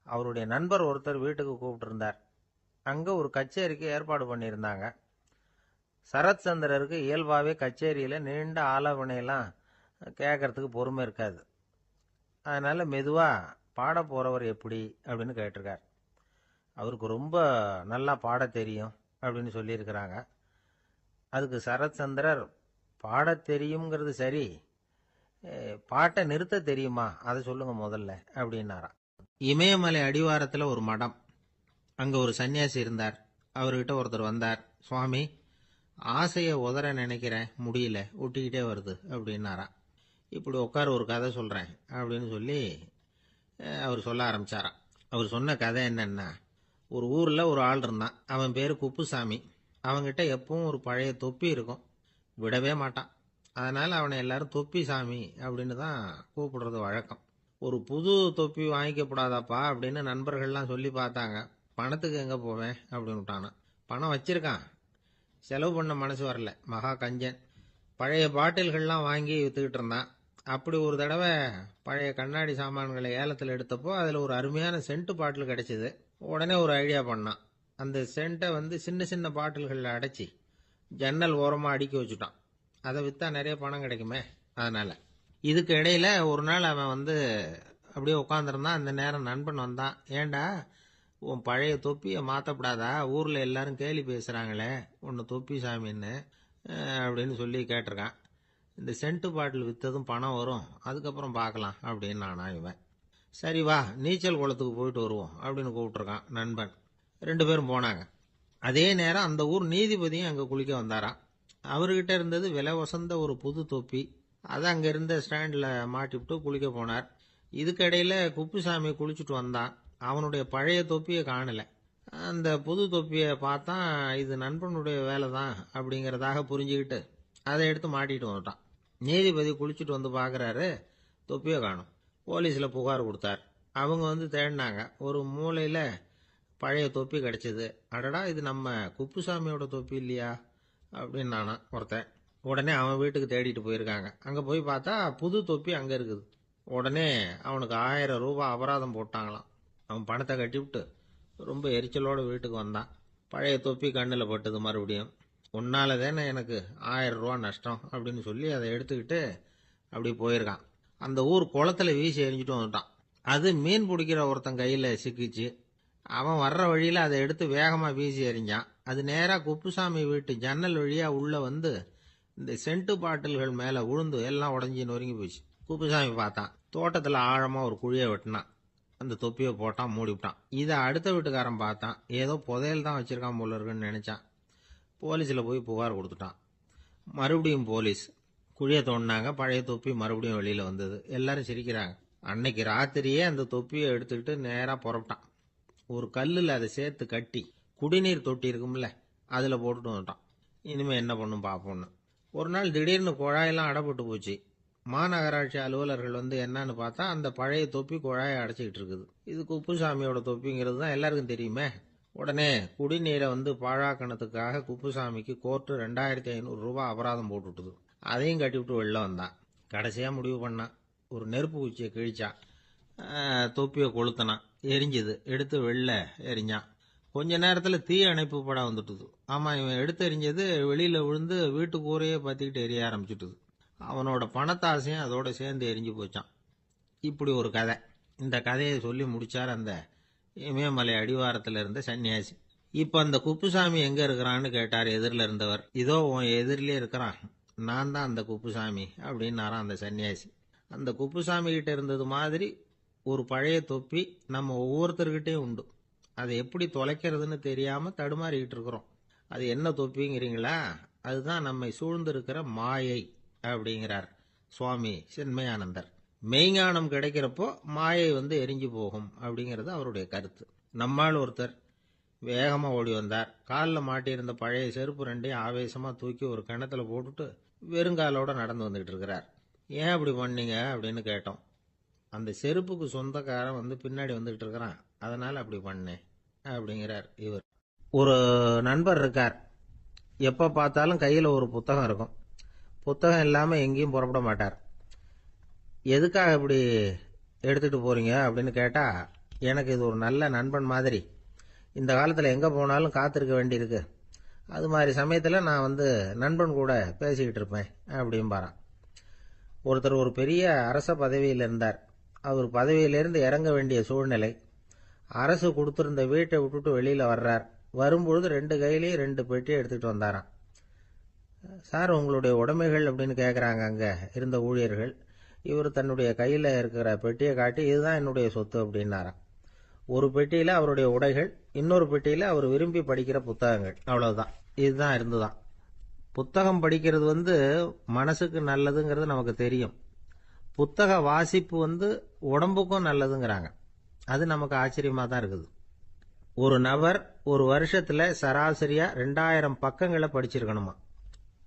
அவருடைய நண்பர் ஒருத்தர் வீட்டுக்கு கூப்பிட்டு இருந்தார். அங்க ஒரு கச்சேரிக்கு ஏற்பாடு பண்ணியிருந்தாங்க. சரத் சந்திரருக்கு இயல்பாவே கச்சேரியில நீண்ட ஆலோசனையெல்லாம் கேட்கறதுக்கு பொறுமை இருக்காது. அதனால மெதுவா பாட போறவர் எப்படி அப்படின்னு கேட்டிருக்கார். அவருக்கு ரொம்ப நல்லா பாட தெரியும் அப்படின்னு சொல்லியிருக்கிறாங்க. அதுக்கு சரத் சந்திரர், பாட தெரியுங்கிறது சரி, பாட்டை நிறுத்த தெரியுமா அதை சொல்லுங்க முதல்ல அப்படின்னாராம். இமயமலை அடிவாரத்துல ஒரு மடம். அங்க ஒரு சன்னியாசி இருந்தார். அவர்கிட்ட ஒருத்தர் வந்தார். சுவாமி, ஆசையை உதற நினைக்கிறேன், முடியல, ஒட்டிக்கிட்டே வருது அப்படின்னாராம். இப்படி உட்கார, ஒரு கதை சொல்றேன் அப்படின்னு சொல்லி அவர் சொல்ல ஆரம்பிச்சாராம். அவர் சொன்ன கதை என்னன்னா, ஒரு ஊர்ல ஒரு ஆள் இருந்தான். அவன் பேரு குப்புசாமி. அவன்கிட்ட எப்பவும் ஒரு பழைய தொப்பி இருக்கும், விடவே மாட்டான். அதனால அவனை எல்லாரும் தொப்பி சாமி அப்படின்னு தான் கூப்பிடுறது வழக்கம். ஒரு புது தொப்பி வாங்கிக்கப்படாதாப்பா அப்படின்னு நண்பர்கள்லாம் சொல்லி பார்த்தாங்க. பணத்துக்கு எங்க போவேன் அப்படின்னு விட்டானா. பணம் வச்சிருக்கான், செலவு பண்ண மனசு வரல, மகா கஞ்சன். பழைய பாட்டில்கள்லாம் வாங்கி வித்துக்கிட்டு இருந்தான். அப்படி ஒரு தடவை பழைய கண்ணாடி சாமான்களை ஏலத்தில் எடுத்தப்போ அதில் ஒரு அருமையான சென்ட் பாட்டில் கிடைச்சிது. உடனே ஒரு ஐடியா பண்ணான். அந்த சென்ட்டை சின்ன சின்ன பாட்டில்களில் அடைச்சி ஜன்னல் ஓரமாக அடுக்கி வச்சுட்டான். அதை விற்றா நிறைய பணம் கிடைக்குமே. அதனால இதுக்கு இடையில ஒரு நாள் அவன் அப்படியே உட்காந்துருந்தான். அந்த நேரம் நண்பன் வந்தான். ஏண்டா, உன் பழைய தொப்பியை மாற்றப்படாதா, ஊரில் எல்லாரும் கேலி பேசுகிறாங்களே உன்னை தொப்பி சாமின்னு அப்படின்னு சொல்லி கேட்டிருக்கான். இந்த சென்ட் பாட்டில் விற்றதும் பணம் வரும், அதுக்கப்புறம் பார்க்கலாம் அப்படின்னு நானா இவன். சரி வா, நீச்சல் குளத்துக்கு போயிட்டு வருவோம் அப்படின்னு கூப்பிட்டுருக்கான் நண்பன். 2 பேரும் போனாங்க. அதே நேரம் அந்த ஊர் நீதிபதியும் அங்க குளிக்க வந்தாராம். அவர்கிட்ட இருந்தது விலை உசந்த ஒரு புது தொப்பி. அதை அங்க இருந்த ஸ்டாண்ட்ல மாட்டிவிட்டு குளிக்க போனார். இதுக்கிடையில குப்புசாமி குளிச்சுட்டு வந்தான். அவனுடைய பழைய தொப்பியை காணல. அந்த புது தொப்பியை பார்த்தா இது நண்பனுடைய வேலை தான் அப்படிங்கிறதாக புரிஞ்சுக்கிட்டு அதை எடுத்து மாட்டிட்டு வந்துட்டான். நீதிபதி குளிச்சுட்டு வந்து பார்க்குறாரு, தொப்பியை காணும். போலீஸில் புகார் கொடுத்தார். அவங்க வந்து தேடினாங்க. ஒரு மூலையில் பழைய தொப்பி கிடைச்சது. அடடா, இது நம்ம குப்புசாமியோட தொப்பி இல்லையா அப்படின்னு நானா ஒருத்தன். உடனே அவன் வீட்டுக்கு தேடிட்டு போயிருக்காங்க. அங்கே போய் பார்த்தா புது தொப்பி அங்கே இருக்குது. உடனே அவனுக்கு 1000 ரூபாய் அபராதம் போட்டாங்களாம். அவன் பணத்தை கட்டிவிட்டு ரொம்ப எரிச்சலோட வீட்டுக்கு வந்தான். பழைய தொப்பி கண்ணில் பட்டது. மறுபடியும் உன்னால தானே எனக்கு 1000 ரூபா நஷ்டம் அப்படின்னு சொல்லி அதை எடுத்துக்கிட்டு அப்படி போயிருக்கான். அந்த ஊர் குளத்துல வீசி எரிஞ்சிட்டு வந்துட்டான். அது மீன் பிடிக்கிற ஒருத்தன் கையில் சிக்கிச்சு. அவன் வர்ற வழியில் அதை எடுத்து வேகமாக வீசி எறிஞ்சான். அது நேராக குப்புசாமி வீட்டு ஜன்னல் வழியாக உள்ளே வந்து இந்த சென்ட்டு பாட்டில்கள் மேலே விழுந்து எல்லாம் உடஞ்சி நொறுங்கி போச்சு. குப்புசாமி பார்த்தான். தோட்டத்தில் ஆழமாக ஒரு குழியை வெட்டினான். அந்த தொப்பியை போட்டான், மூடிவிட்டான். இதை அடுத்த வீட்டுக்காரன் பார்த்தான். ஏதோ புதையல் தான் வச்சிருக்கான் போல இருக்குன்னு நினைச்சான். போலீஸில் போய் புகார் கொடுத்துட்டான். மறுபடியும் போலீஸ் குழியை தோண்டினாங்க. பழைய தொப்பி மறுபடியும் வெளியில் வந்தது. எல்லாரும் சிரிக்கிறாங்க. அன்னைக்கு ராத்திரியே அந்த தொப்பியை எடுத்துக்கிட்டு நேராக புறப்பட்டான். ஒரு கல்லில் அதை சேர்த்து கட்டி குடிநீர் தொட்டி இருக்கும்ல, அதில் போட்டுட்டு வந்துட்டான். இனிமேல் என்ன பண்ணும் பார்ப்போன்னு. ஒரு நாள் திடீர்னு குழாயெல்லாம் அடைப்பட்டு போச்சு. மாநகராட்சி அலுவலர்கள் வந்து என்னன்னு பார்த்தா அந்த பழைய தொப்பி குழாயை அடைச்சிக்கிட்டு இருக்குது. இது குப்புசாமியோட தொப்பிங்கிறது தான் எல்லாருக்கும் தெரியுமே. உடனே குடிநீரை வந்து பாழாக்கணத்துக்காக குப்புசாமிக்கு கோர்ட்டு 2500 ரூபாய் அபராதம் போட்டுவிட்டது. அதையும் கட்டிவிட்டு வெளில வந்தான். கடைசியாக முடிவு பண்ணான். ஒரு நெருப்பு குச்சியை கிழிச்சான். தொப்பியை கொளுத்தினான். எரிஞ்சுது. எடுத்து வெளில எரிஞ்சான். கொஞ்ச நேரத்தில் தீ அணைப்பு படம் வந்துட்டுது. ஆமாம், இவன் எடுத்து எரிஞ்சது வெளியில் விழுந்து வீட்டு கூரையே பற்றிக்கிட்டு எரிய ஆரம்பிச்சுட்டுது. அவனோட பணத்தாசையும் அதோட சேர்ந்து எரிஞ்சு போச்சான். இப்படி ஒரு கதை. இந்த கதையை சொல்லி முடிச்சார் அந்த இமயமலை அடிவாரத்தில் இருந்த சன்னியாசி. இப்போ அந்த குப்புசாமி எங்கே இருக்கிறான்னு கேட்டார் எதிரில் இருந்தவர். இதோ உன் எதிரிலே இருக்கிறான், நான் தான் அந்த குப்புசாமி அப்படின்னாரான் அந்த சன்னியாசி. அந்த குப்புசாமி கிட்ட இருந்தது மாதிரி ஒரு பழைய தொப்பி நம்ம ஒவ்வொருத்தர்கிட்டையும் உண்டு. அதை எப்படி தொலைக்கிறதுன்னு தெரியாமல் தடுமாறிக்கிட்டு இருக்கிறோம். அது என்ன தொப்பிங்கிறீங்களா? அதுதான் நம்மை சூழ்ந்திருக்கிற மாயை அப்படிங்கிறார் சுவாமி சின்மயானந்தர். மெய்ஞானம் கிடைக்கிறப்போ மாயை வந்து எரிஞ்சு போகும் அப்படிங்கிறது அவருடைய கருத்து. நம்மால் ஒருத்தர் வேகமாக ஓடி வந்தார். காலில் மாட்டியிருந்த பழைய செருப்பு 2ஐயும் ஆவேசமாக தூக்கி ஒரு கிணத்துல போட்டுட்டு வெறுங்காலோட நடந்து வந்துகிட்டு இருக்கிறார். ஏன் அப்படி பண்ணீங்க அப்படின்னு கேட்டோம். அந்த செருப்புக்கு சொந்தக்காரன் வந்து பின்னாடி வந்துகிட்டு இருக்கிறான், அதனால அப்படி பண்ணேன் அப்படிங்கிறார் இவர். ஒரு நண்பர் இருக்கார். எப்போ பார்த்தாலும் கையில் ஒரு புத்தகம் இருக்கும். புத்தகம் இல்லாமல் எங்கேயும் புறப்பட மாட்டார். எதுக்காக இப்படி எடுத்துகிட்டு போகிறீங்க அப்படின்னு கேட்டால், எனக்கு இது ஒரு நல்ல நண்பன் மாதிரி. இந்த காலத்தில் எங்கே போனாலும் காத்திருக்க வேண்டியிருக்கு. அது மாதிரி சமயத்தில் நான் வந்து நண்பன் கூட பேசிக்கிட்டு இருப்பேன் அப்படிம்பாரான். ஒருத்தர் ஒரு பெரிய அரச பதவியில் இருந்தார். அவர் பதவியிலிருந்து இறங்க வேண்டிய சூழ்நிலை. அரசு கொடுத்துருந்த வீட்டை விட்டுட்டு வெளியில் வர்றார். வரும்பொழுது 2 கையிலையும் 2 பெட்டியை எடுத்துகிட்டு வந்தாராம். சார், உங்களுடைய உடைமைகள் அப்படின்னு கேட்குறாங்க அங்கே இருந்த ஊழியர்கள். இவர் தன்னுடைய கையில் இருக்கிற பெட்டியை காட்டி இதுதான் என்னுடைய சொத்து அப்படின்னாராம். ஒரு பெட்டியில் அவருடைய உடைகள், இன்னொரு பெட்டியில் அவர் விரும்பி படிக்கிற புத்தகங்கள். அவ்வளவுதான். இதுதான் இருந்துதான். புத்தகம் படிக்கிறது வந்து மனசுக்கு நல்லதுங்கிறது நமக்கு தெரியும். புத்தக வாசிப்பு வந்து உடம்புக்கும் நல்லதுங்கிறாங்க. அது நமக்கு ஆச்சரியமாக தான் இருக்குது. ஒரு நபர் ஒரு வருஷத்தில் சராசரியா 2000 பக்கங்களை படிச்சிருக்கணுமா,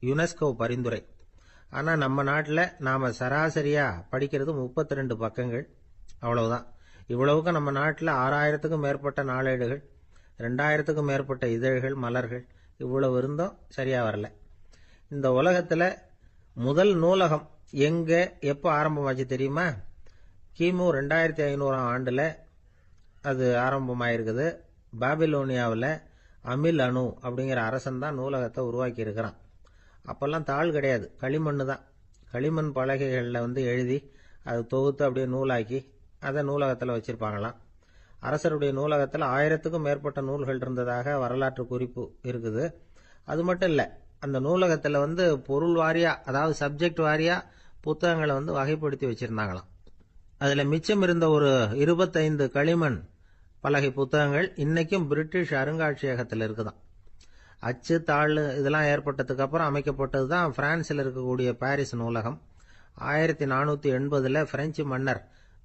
யுனெஸ்கோ பரிந்துரை. ஆனால் நம்ம நாட்டில் நாம் சராசரியாக படிக்கிறது 32 பக்கங்கள். அவ்வளவுதான். இவ்வளவுக்கு நம்ம நாட்டில் 6000த்துக்கும் மேற்பட்ட நாளேடுகள், 2000த்துக்கும் மேற்பட்ட இதழ்கள், மலர்கள், இவ்வளவு இருந்தும் சரியாக வரல. இந்த உலகத்தில் முதல் நூலகம் எங்கே எப்போ ஆரம்பமாச்சு தெரியுமா? கிமு 2500ஆம் ஆண்டில் அது ஆரம்பமாயிருக்குது. பாபிலோனியாவில் அமில் அணு அப்படிங்கிற அரசன் தான் நூலகத்தை உருவாக்கி இருக்கிறான். அப்போல்லாம் தாள் கிடையாது, களிமண் தான். களிமண் பலகைகளில் வந்து எழுதி அது தொகுத்து அப்படியே நூலாக்கி அதை நூலகத்தில் வச்சுருப்பாங்களாம். அரசருடைய நூலகத்தில் 1000த்துக்கும் மேற்பட்ட நூல்கள் இருந்ததாக வரலாற்று குறிப்பு இருக்குது. அது மட்டும் இல்லை, அந்த நூலகத்தில் வந்து பொருள் வாரியாக, அதாவது சப்ஜெக்ட் வாரியாக புத்தகங்களை வந்து வகைப்படுத்தி வச்சுருந்தாங்களாம். அதில் மிச்சம் இருந்த ஒரு 25 களிமண் பலகை புத்தகங்கள் இன்னைக்கும் பிரிட்டிஷ் அருங்காட்சியகத்தில் இருக்குதாம். அச்சு தாள் இதெல்லாம் ஏற்பட்டதுக்கு அப்புறம் அமைக்கப்பட்டது தான் பிரான்சில் இருக்கக்கூடிய பாரிஸ் நூலகம். 1480 பிரெஞ்சு மன்னர்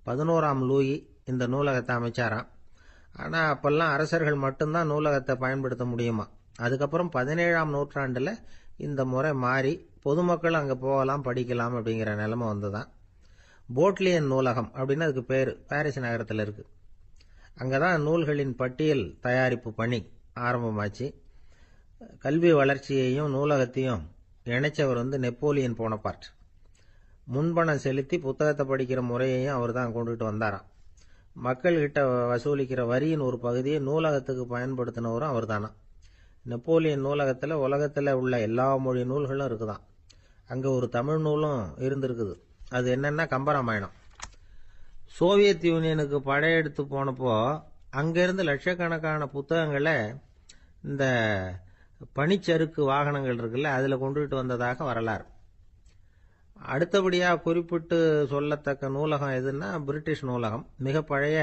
11ஆம் லூயி இந்த நூலகத்தை அமைச்சாராம். ஆனால் அப்பெல்லாம் அரசர்கள் மட்டும்தான் நூலகத்தை பயன்படுத்த முடியுமா. அதுக்கப்புறம் 17ஆம் நூற்றாண்டில் இந்த முறை மாறி பொதுமக்கள் அங்கே போகலாம், படிக்கலாம் அப்படிங்கிற நிலைமை வந்துதான். போட்லியன் நூலகம் அப்படின்னு அதுக்கு பேர் பாரிஸ் நகரத்தில் இருக்கு. அங்கே தான் நூல்களின் பட்டியல் தயாரிப்பு பணி ஆரம்பமாச்சு. கல்வி வளர்ச்சியையும் நூலகத்தையும் இணைச்சவர் நெப்போலியன் போனபார்ட். முன்பணம் செலுத்தி புத்தகத்தை படிக்கிற முறையையும் அவர் தான் கொண்டுட்டு வந்தாராம். மக்கள்கிட்ட வசூலிக்கிற வரியின் ஒரு பகுதியை நூலகத்துக்கு பயன்படுத்தினவரும் அவர் தானா. நெப்போலியன் நூலகத்தில் உலகத்தில் உள்ள எல்லா மொழி நூல்களும் இருக்குதாம். அங்கே ஒரு தமிழ் நூலும் இருந்திருக்குது. அது என்னன்னா கம்பராமாயணம். சோவியத் யூனியனுக்கு படையெடுத்து போனப்போ அங்கிருந்து லட்சக்கணக்கான புத்தகங்களை இந்த பனிச்சறுக்கு வாகனங்கள் இருக்குல்ல அதில் கொண்டுகிட்டு வந்ததாக வரலாறு. அடுத்தபடியாக குறிப்பிட்டு சொல்லத்தக்க நூலகம் எதுன்னா பிரிட்டிஷ் நூலகம். மிக பழைய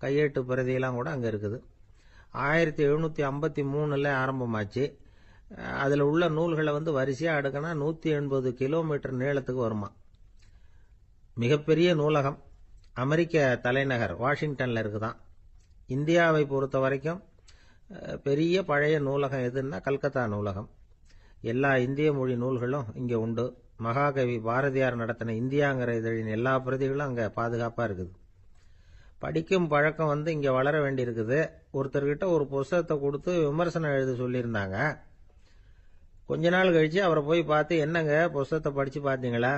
கையெழுத்து பிரதியெல்லாம் கூட அங்கே இருக்குது. 1753 ஆரம்பமாச்சு. அதில் உள்ள நூல்களை வரிசையாக அடுக்கினா 180 கிலோமீட்டர் நீளத்துக்கு வருமா. மிகப்பெரிய நூலகம் அமெரிக்க தலைநகர் வாஷிங்டனில் இருக்குதான். இந்தியாவை பொறுத்த வரைக்கும் பெரிய பழைய நூலகம் எதுன்னா கல்கத்தா நூலகம். எல்லா இந்திய மொழி நூல்களும் இங்கே உண்டு. மகாகவி பாரதியார் நடத்தின இந்தியாங்கிற இதழின் எல்லா பிரதிகளும் அங்கே பாதுகாப்பாக இருக்குது. படிக்கும் பழக்கம் இங்கே வளர வேண்டியிருக்குது. ஒருத்தர்கிட்ட ஒரு புஸ்தகத்தை கொடுத்து விமர்சனம் எழுத சொல்லியிருந்தாங்க. கொஞ்ச நாள் கழிச்சு அவரை போய் பார்த்து, என்னங்க புஸ்தகத்தை படித்து பார்த்தீங்களா